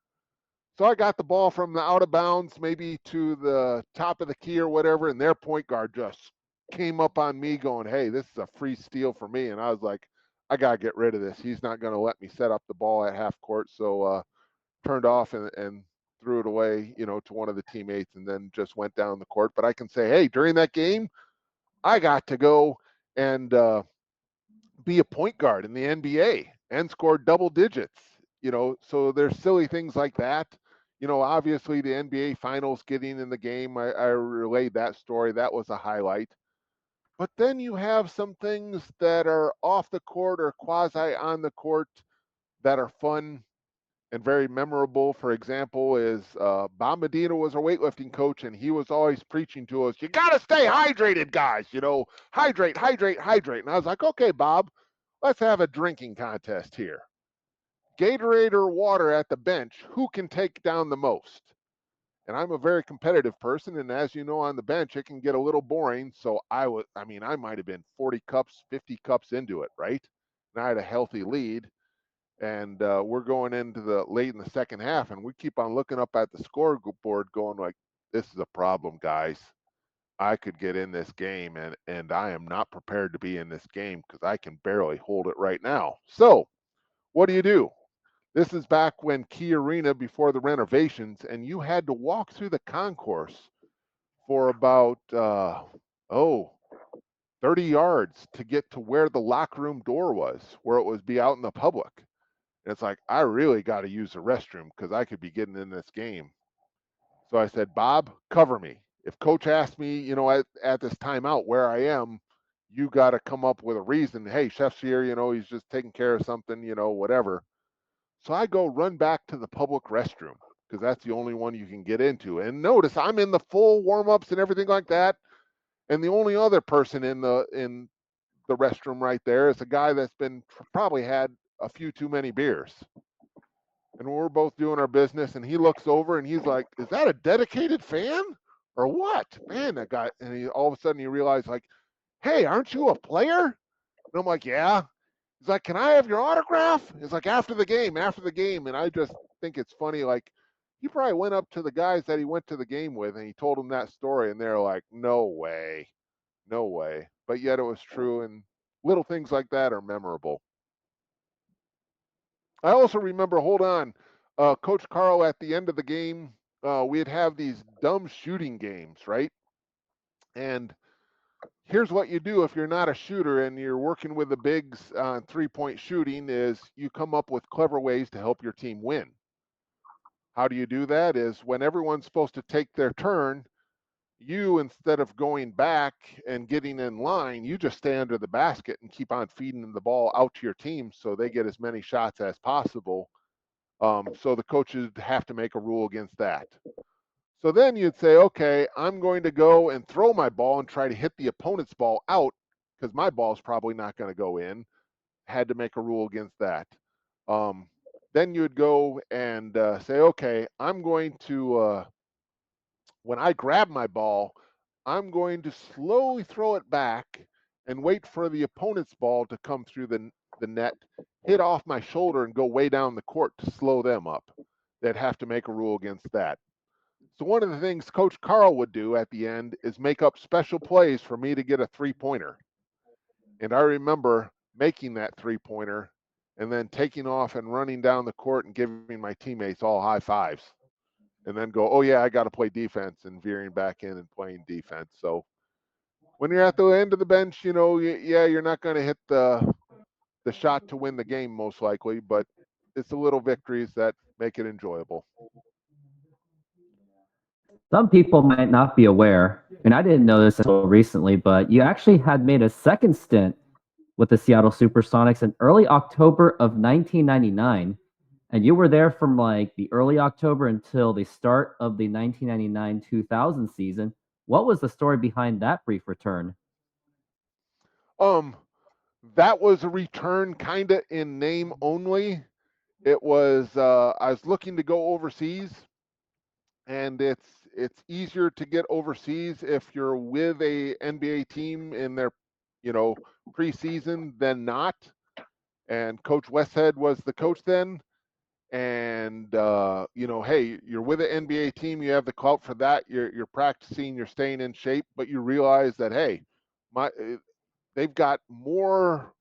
So I got the ball from the out of bounds, maybe to the top of the key or whatever, and their point guard just came up on me going, hey, this is a free steal for me. And I was like, I got to get rid of this. He's not going to let me set up the ball at half court. So turned off and threw it away, to one of the teammates and then just went down the court. But I can say, hey, during that game, I got to go and be a point guard in the NBA and score double digits. So there's silly things like that. Obviously the NBA finals getting in the game, I relayed that story. That was a highlight. But then you have some things that are off the court or quasi on the court that are fun and very memorable. For example, is Bob Medina was our weightlifting coach, and he was always preaching to us, you got to stay hydrated, guys, hydrate, hydrate, hydrate. And I was like, okay, Bob, let's have a drinking contest here. Gatorade or water at the bench, who can take down the most? And I'm a very competitive person, and as you know, on the bench, it can get a little boring. So I might have been 40 cups, 50 cups into it, right? And I had a healthy lead. And we're going into the late in the second half, and we keep on looking up at the scoreboard going like, this is a problem, guys. I could get in this game, and I am not prepared to be in this game because I can barely hold it right now. So what do? This is back when Key Arena, before the renovations, and you had to walk through the concourse for about 30 yards to get to where the locker room door was, where it would be out in the public. And it's like, I really got to use the restroom because I could be getting in this game. So I said, Bob, cover me. If coach asks me, at this timeout where I am, you got to come up with a reason. Hey, Chef's here, he's just taking care of something, whatever. So I go run back to the public restroom because that's the only one you can get into. And notice I'm in the full warm-ups and everything like that. And the only other person in the restroom right there is a guy that's probably had a few too many beers. And we're both doing our business, and he looks over and he's like, is that a dedicated fan or what? Man, that guy. And all of a sudden he realized, like, hey, aren't you a player? And I'm like, yeah. He's like, can I have your autograph? He's like, after the game. And I just think it's funny, like, he probably went up to the guys that he went to the game with and he told them that story, and they're like, no way. But yet it was true, and little things like that are memorable. I also remember, hold on, Coach Carl, at the end of the game, we'd have these dumb shooting games, right? And here's what you do if you're not a shooter and you're working with the bigs on 3-point shooting is you come up with clever ways to help your team win. How do you do that? Is when everyone's supposed to take their turn, you, instead of going back and getting in line, you just stay under the basket and keep on feeding the ball out to your team so they get as many shots as possible. So the coaches have to make a rule against that. So then you'd say, okay, I'm going to go and throw my ball and try to hit the opponent's ball out because my ball's probably not going to go in. Had to make a rule against that. Then you'd go and say, okay, I'm going to, when I grab my ball, I'm going to slowly throw it back and wait for the opponent's ball to come through the net, hit off my shoulder, and go way down the court to slow them up. They'd have to make a rule against that. So one of the things Coach Carl would do at the end is make up special plays for me to get a three-pointer. And I remember making that three-pointer and then taking off and running down the court and giving my teammates all high fives. And then go, oh yeah, I got to play defense, and veering back in and playing defense. So when you're at the end of the bench, you know, yeah, you're not going to hit the shot to win the game most likely, but it's the little victories that make it enjoyable. Some people might not be aware, and I didn't know this until recently, but you actually had made a second stint with the Seattle SuperSonics in early October of 1999. And you were there from like the early October until the start of the 1999-2000 season. What was the story behind that brief return? That was a return kind of in name only. It was I was looking to go overseas, and it's easier to get overseas if you're with a NBA team in their, you know, preseason than not. And Coach Westhead was the coach then. And you know, hey, you're with an NBA team, you have the clout for that. You're practicing, you're staying in shape, but you realize that hey, they've got more,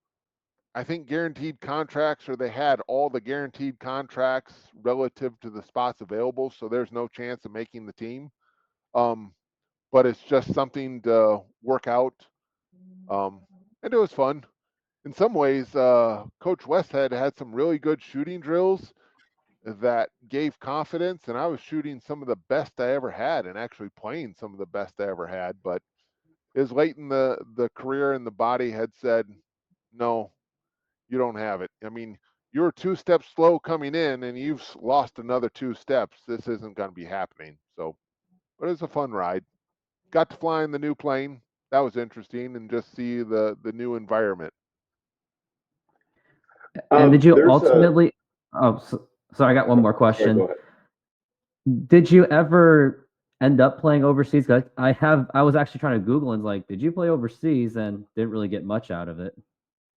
I think, guaranteed contracts, or they had all the guaranteed contracts relative to the spots available, so there's no chance of making the team. But it's just something to work out, and it was fun. In some ways, Coach Westhead had some really good shooting drills that gave confidence, and I was shooting some of the best I ever had and actually playing some of the best I ever had. But it was late in the career, and the body had said, no, you don't have it. I mean, you were 2 steps slow coming in, and you've lost another 2 steps. This isn't going to be happening. So, but it was a fun ride. Got to fly in the new plane. That was interesting, and just see the new environment. And did you There's ultimately? Sorry, I got one more Sorry, question. go ahead. Did you ever end up playing overseas? 'Cause I was actually trying to Google and like, did you play overseas? And didn't really get much out of it.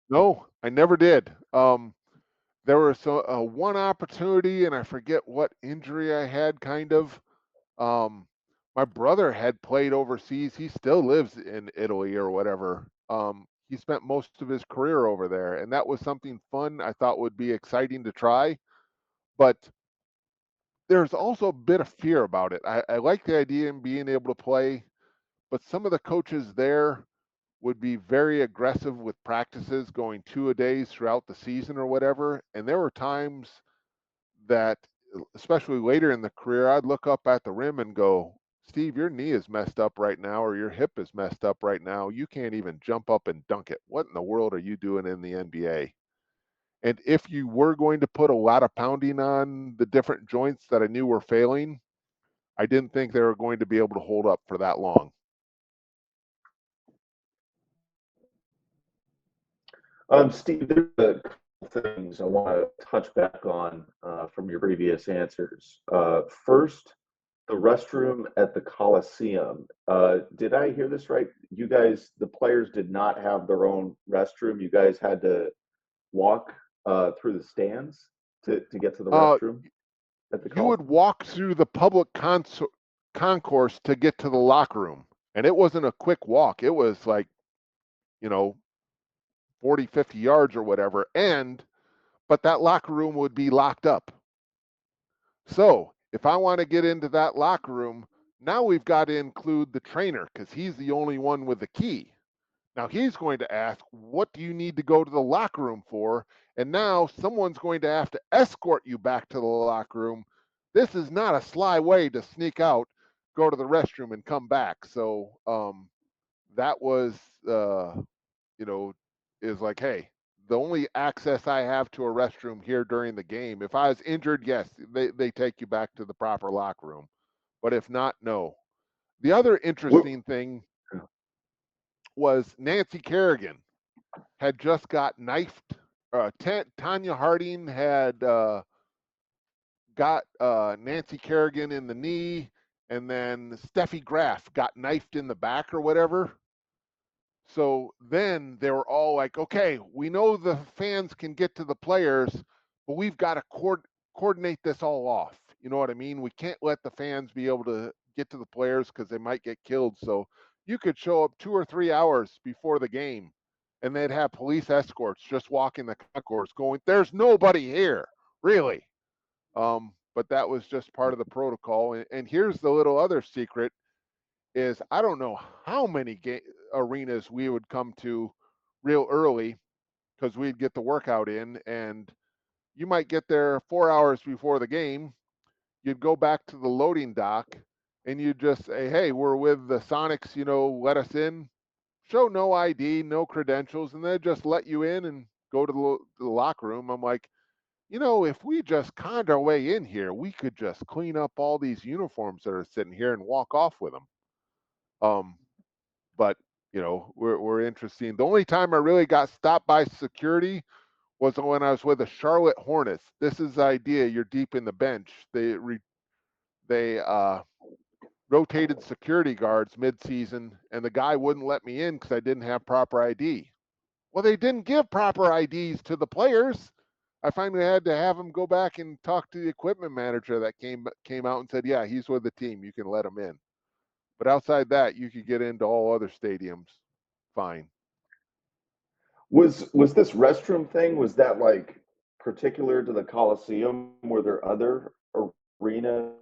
No, I never did. There was one opportunity, and I forget what injury I had. Kind of. My brother had played overseas. He still lives in Italy or whatever. He spent most of his career over there, and that was something fun I thought would be exciting to try. But there's also a bit of fear about it. I like the idea of being able to play, but some of the coaches there would be very aggressive with practices, going 2-a-days throughout the season or whatever. And there were times that, especially later in the career, I'd look up at the rim and go, Steve, your knee is messed up right now, or your hip is messed up right now. You can't even jump up and dunk it. What in the world are you doing in the NBA? And if you were going to put a lot of pounding on the different joints that I knew were failing, I didn't think they were going to be able to hold up for that long. Steve, there's a couple things I want to touch back on from your previous answers. First, the restroom at the Coliseum. Did I hear this right? You guys, the players, did not have their own restroom. You guys had to walk through the stands to get to the restroom at the You would Coliseum? walk through the public concourse to get to the locker room. And it wasn't a quick walk. It was like, you know, 40, 50 yards or whatever. But that locker room would be locked up. So if I want to get into that locker room, now we've got to include the trainer because he's the only one with the key. Now he's going to ask, what do you need to go to the locker room for? And now someone's going to have to escort you back to the locker room. This is not a sly way to sneak out, go to the restroom, and come back. So that was, you know, is like, hey, the only access I have to a restroom here during the game, if I was injured, yes, they take you back to the proper locker room. But if not, no. The other What, interesting thing was Nancy Kerrigan had just got knifed. Tanya Harding had got Nancy Kerrigan in the knee, and then Steffi Graf got knifed in the back or whatever. So then they were all like, okay, we know the fans can get to the players, but we've got to coordinate this all off. You know what I mean? We can't let the fans be able to get to the players because they might get killed. So you could show up 2 or 3 hours before the game and they'd have police escorts just walking the concourse going, there's nobody here, really. But that was just part of the protocol. And here's the little other secret is I don't know how many arenas we would come to real early because we'd get the workout in, and you might get there 4 hours before the game. You'd go back to the loading dock and you'd just say, hey, we're with the Sonics, let us in. Show no ID, no credentials, and they'd just let you in and go to the locker room. I'm like, if we just conned our way in here, we could just clean up all these uniforms that are sitting here and walk off with them. But we're interesting. The only time I really got stopped by security was when I was with the Charlotte Hornets. This is the idea: you're deep in the bench. They rotated security guards mid-season, and the guy wouldn't let me in because I didn't have proper ID. Well, they didn't give proper IDs to the players. I finally had to have him go back and talk to the equipment manager that came out and said, yeah, he's with the team. You can let him in. But outside that, you could get into all other stadiums fine. was this restroom thing, was that like particular to the Coliseum? Were there other arenas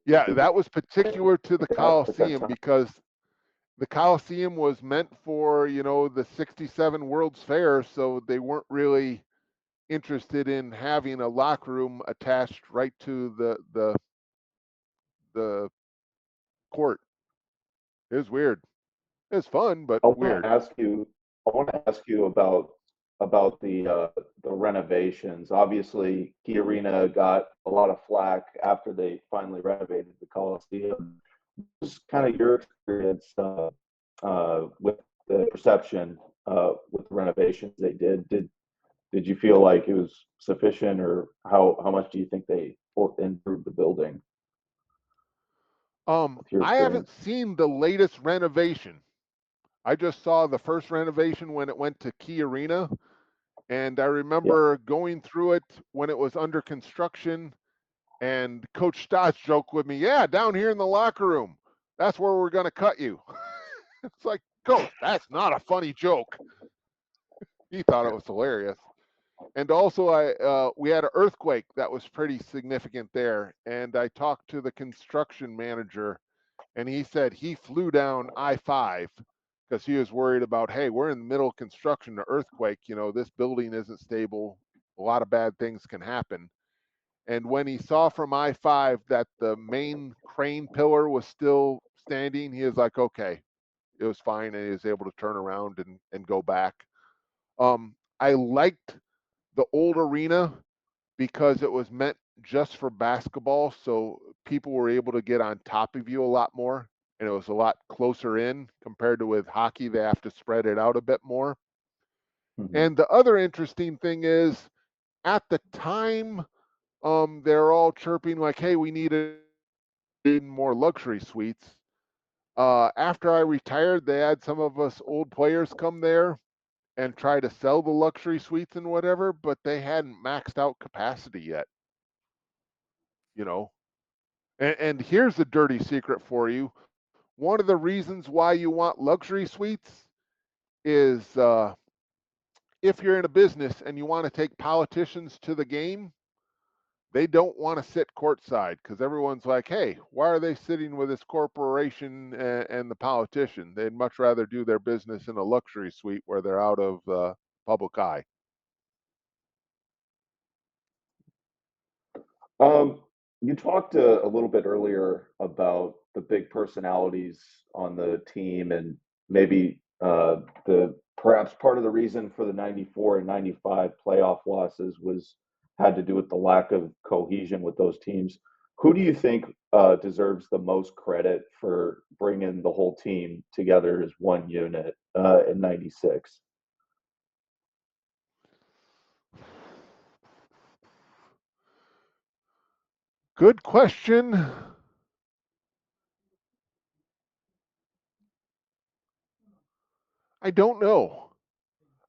Yeah, that was particular to the at that Coliseum time? because the Coliseum was meant for, the 67 World's Fair, so they weren't really interested in having a locker room attached right to the court. It was weird. It was fun, but I want weird. to ask you. I want to ask you about the renovations. Obviously, Key Arena got a lot of flack after they finally renovated the Coliseum. Just kind of your experience with the perception with the renovations they did. Did you feel like it was sufficient, or how much do you think they improved the building with your I haven't experience? seen the latest renovation. I just saw the first renovation when it went to Key Arena, and I Yeah. remember going through it when it was under construction. And Coach Stotts joked with me, yeah, down here in the locker room, that's where we're going to cut you. It's like, Coach, that's not a funny joke. He thought it was hilarious. And also, we had an earthquake that was pretty significant there. And I talked to the construction manager, and he said he flew down I-5 because he was worried about, hey, we're in the middle of construction, the earthquake, this building isn't stable. A lot of bad things can happen. And when he saw from I-5 that the main crane pillar was still standing, he was like, okay, it was fine. And he was able to turn around and go back. I liked the old arena because it was meant just for basketball. So people were able to get on top of you a lot more. And it was a lot closer in compared to with hockey. They have to spread it out a bit more. Mm-hmm. And the other interesting thing is at the time, they're all chirping like, hey, we need more luxury suites. After I retired, they had some of us old players come there and try to sell the luxury suites and whatever, but they hadn't maxed out capacity yet, you know. And here's a dirty secret for you. One of the reasons why you want luxury suites is if you're in a business and you want to take politicians to the game, they don't want to sit courtside because everyone's like, hey, why are they sitting with this corporation and the politician? They'd much rather do their business in a luxury suite where they're out of public eye. You talked a little bit earlier about the big personalities on the team, and maybe the perhaps part of the reason for the '94 and '95 playoff losses was had to do with the lack of cohesion with those teams. Who do you think deserves the most credit for bringing the whole team together as one unit in '96? Good question. I don't know.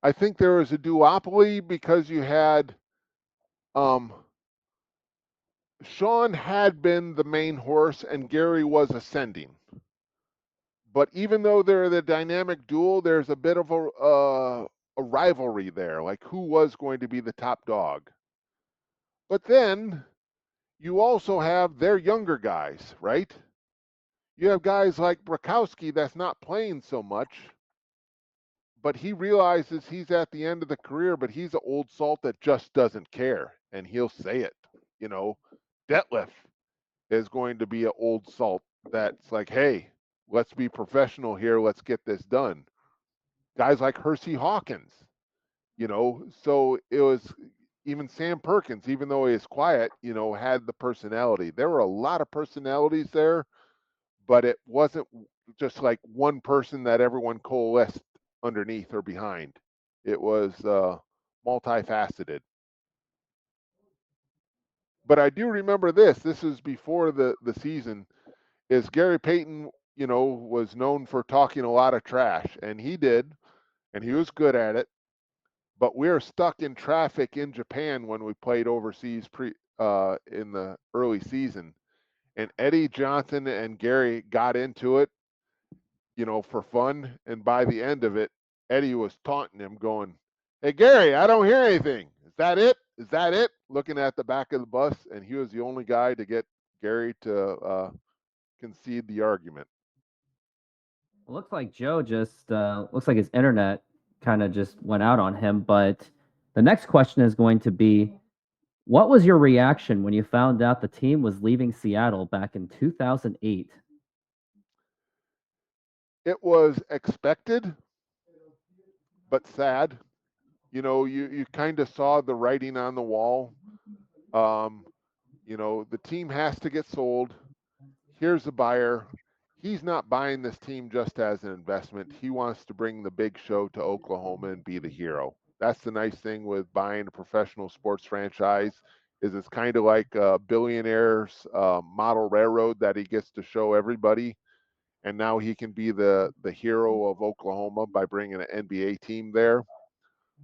I think there was a duopoly because you had Sean had been the main horse and Gary was ascending. But even though they're the dynamic duel, there's a bit of a rivalry there, like who was going to be the top dog. But then you also have their younger guys, right? You have guys like Brakowski that's not playing so much, but he realizes he's at the end of the career, but he's an old salt that just doesn't care, and he'll say it. You know, Detlef is going to be an old salt that's like, hey, let's be professional here, let's get this done. Guys like Hersey Hawkins, so it was even Sam Perkins, even though he is quiet, had the personality. There were a lot of personalities there, but it wasn't just like one person that everyone coalesced underneath or behind. It was multifaceted. But I do remember this. This is before the season. Is Gary Payton, was known for talking a lot of trash, and he did, and he was good at it. But we were stuck in traffic in Japan when we played overseas in the early season, and Eddie Johnson and Gary got into it, for fun. And by the end of it, Eddie was taunting him, going, "Hey Gary, I don't hear anything. Is that it? Is that it?" Looking at the back of the bus, and he was the only guy to get Gary to concede the argument. It looks like Joe just looks like his internet kind of just went out on him. But the next question is going to be, what was your reaction when you found out the team was leaving Seattle back in 2008? It was expected, but sad. You kind of saw the writing on the wall. Um, the team has to get sold. Here's a buyer. He's not buying this team just as an investment. He wants to bring the big show to Oklahoma and be the hero. That's the nice thing with buying a professional sports franchise is it's kind of like a billionaire's model railroad that he gets to show everybody. And now he can be the hero of Oklahoma by bringing an NBA team there.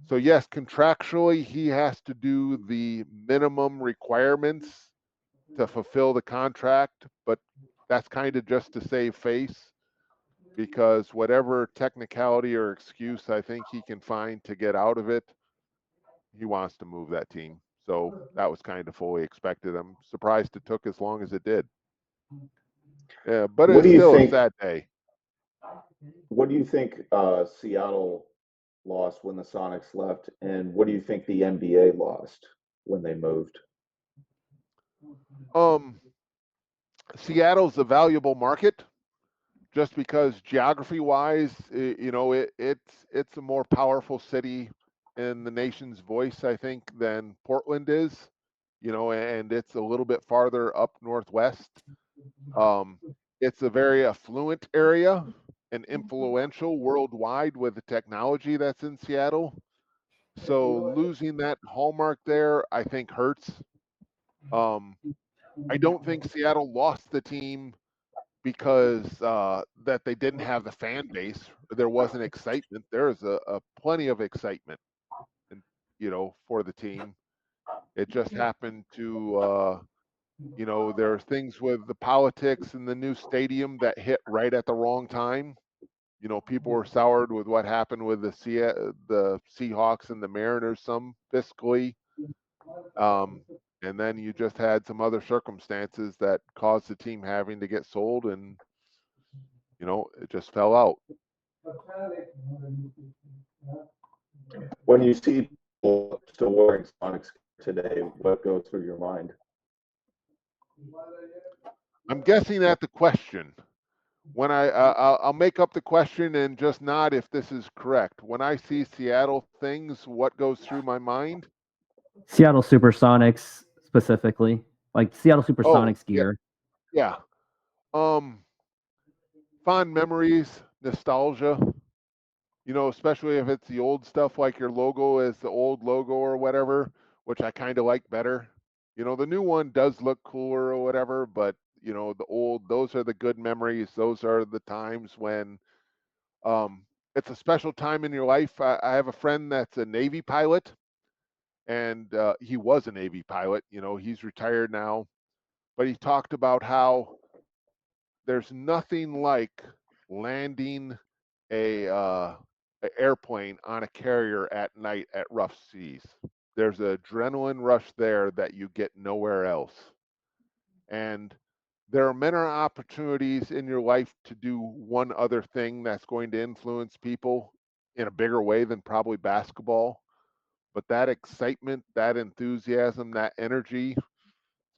So yes, contractually, he has to do the minimum requirements to fulfill the contract, but that's kind of just to save face because whatever technicality or excuse I think he can find to get out of it, he wants to move that team. So that was kind of fully expected. I'm surprised it took as long as it did. Yeah, but What it's do you still a think? sad day. What do you think Seattle lost when the Sonics left, and what do you think the NBA lost when they moved? Um, Seattle's a valuable market just because geography wise, it's a more powerful city in the nation's voice, I think, than Portland is, and it's a little bit farther up northwest. Um, it's a very affluent area and influential worldwide with the technology that's in Seattle. So losing that hallmark there, I think hurts. Um, I don't think Seattle lost the team because that they didn't have the fan base. There wasn't excitement. There is a plenty of excitement, and for the team. It just happened to, there are things with the politics in the new stadium that hit right at the wrong time. People were soured with what happened with the Seahawks and the Mariners some fiscally. Um, And then you just had some other circumstances that caused the team having to get sold, and it just fell out. When you see people still wearing Sonics today, what goes through your mind? I'm guessing at the question. When I'll make up the question and just nod if this is correct. When I see Seattle things, what goes through my mind? Seattle SuperSonics specifically, like Seattle Oh, SuperSonics yeah, gear. yeah. Um, Fond memories, nostalgia. Especially if it's the old stuff, like your logo is the old logo or whatever, which I kind of like better. The new one does look cooler or whatever, but the old, those are the good memories. Those are the times when um, it's a special time in your life. I have a friend that's a Navy pilot, and he was a Navy pilot. He's retired now, but he talked about how there's nothing like landing a airplane on a carrier at night at rough seas. There's an adrenaline rush there that you get nowhere else. And there are many opportunities in your life to do one other thing that's going to influence people in a bigger way than probably basketball. But that excitement, that enthusiasm, that energy,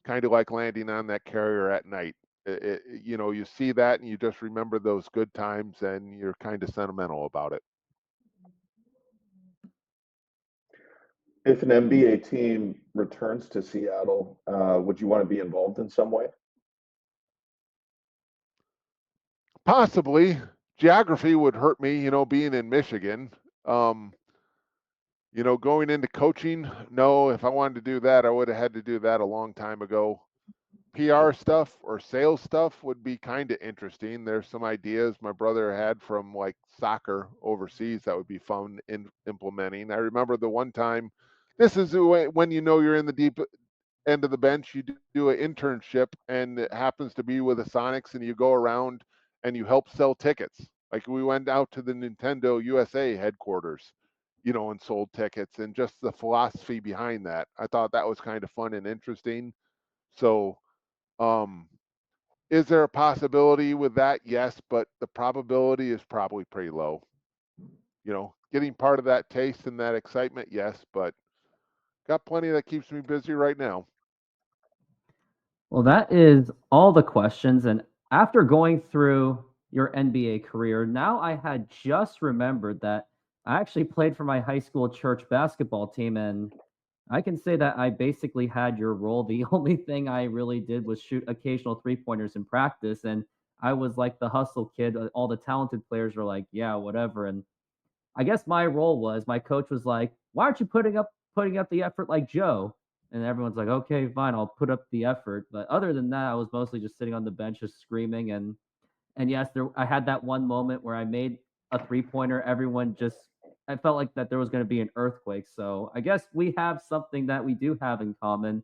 kind of like landing on that carrier at night. You see that and you just remember those good times and you're kind of sentimental about it. If an NBA team returns to Seattle, would you want to be involved in some way? Possibly. Geography would hurt me, being in Michigan. Um, going into coaching, no, if I wanted to do that, I would have had to do that a long time ago. PR stuff or sales stuff would be kind of interesting. There's some ideas my brother had from like soccer overseas that would be fun in implementing. I remember the one time, this is when you're in the deep end of the bench, you do an internship and it happens to be with the Sonics and you go around and you help sell tickets. Like we went out to the Nintendo USA headquarters, and sold tickets, and just the philosophy behind that. I thought that was kind of fun and interesting. So, um, is there a possibility with that? Yes, but the probability is probably pretty low. Getting part of that taste and that excitement, yes, but got plenty that keeps me busy right now. Well, that is all the questions. And after going through your NBA career, now I had just remembered that I actually played for my high school church basketball team. And I can say that I basically had your role. The only thing I really did was shoot occasional 3 pointers in practice. And I was like the hustle kid. All the talented players were like, yeah, whatever. And I guess my role was my coach was like, "Why aren't you putting up the effort like Joe?" And everyone's like, "Okay, fine, I'll put up the effort." But other than that, I was mostly just sitting on the bench, just screaming. And yes, I had that one moment where I made a 3 pointer. Everyone just I felt like that there was going to be an earthquake. So I guess we have something that we do have in common.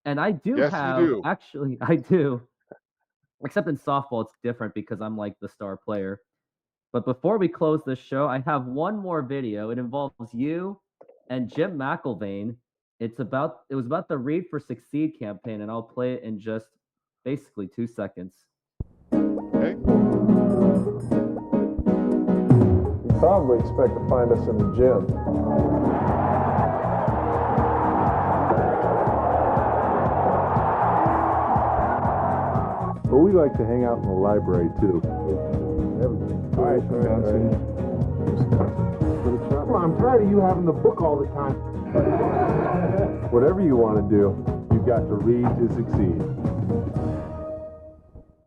And I do Yes, you have do. actually I do. Except in softball, it's different because I'm like the star player. But before we close this show, I have one more video. It involves you and Jim McIlvaine. It was about the Read for Succeed campaign, and I'll play it in just basically 2 seconds. Okay. You probably expect to find us in the gym. But we like to hang out in the library too. All right, Come on, I'm tired of you having the book all the time. Whatever you want to do, you've got to read to succeed.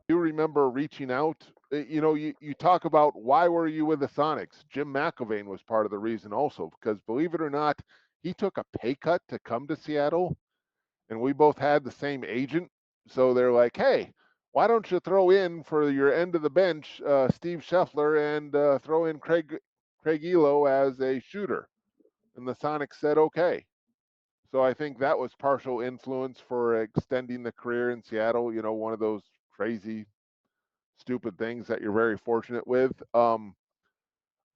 You remember reaching out? You talk about why were you with the Sonics? Jim McIlvaine was part of the reason also, because believe it or not, he took a pay cut to come to Seattle, and we both had the same agent. So they're like, hey, why don't you throw in for your end of the bench, Steve Scheffler, and throw in Craig Elo as a shooter? And the Sonics said, okay. So I think that was partial influence for extending the career in Seattle. One of those crazy, stupid things that you're very fortunate with.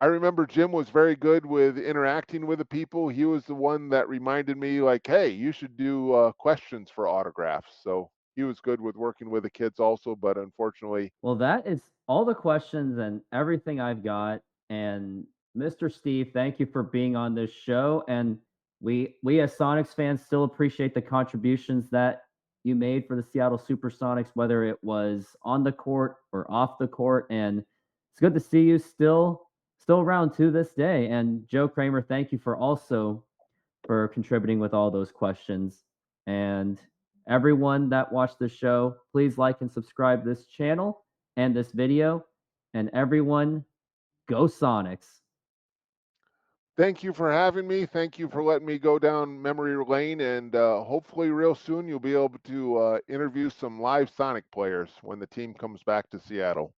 I remember Jim was very good with interacting with the people. He was the one that reminded me, like, hey, you should do questions for autographs. So he was good with working with the kids also, but unfortunately, Well, that is all the questions and everything I've got. And Mr. Steve, thank you for being on this show. And we as Sonics fans still appreciate the contributions that you made for the Seattle Supersonics, whether it was on the court or off the court. And it's good to see you still around to this day. And Joe Kramer, thank you for contributing with all those questions. And everyone that watched the show, please like and subscribe this channel and this video. And everyone, go Sonics. thank you for having me. Thank you for letting me go down memory lane. And hopefully, real soon, you'll be able to interview some live Sonic players when the team comes back to Seattle.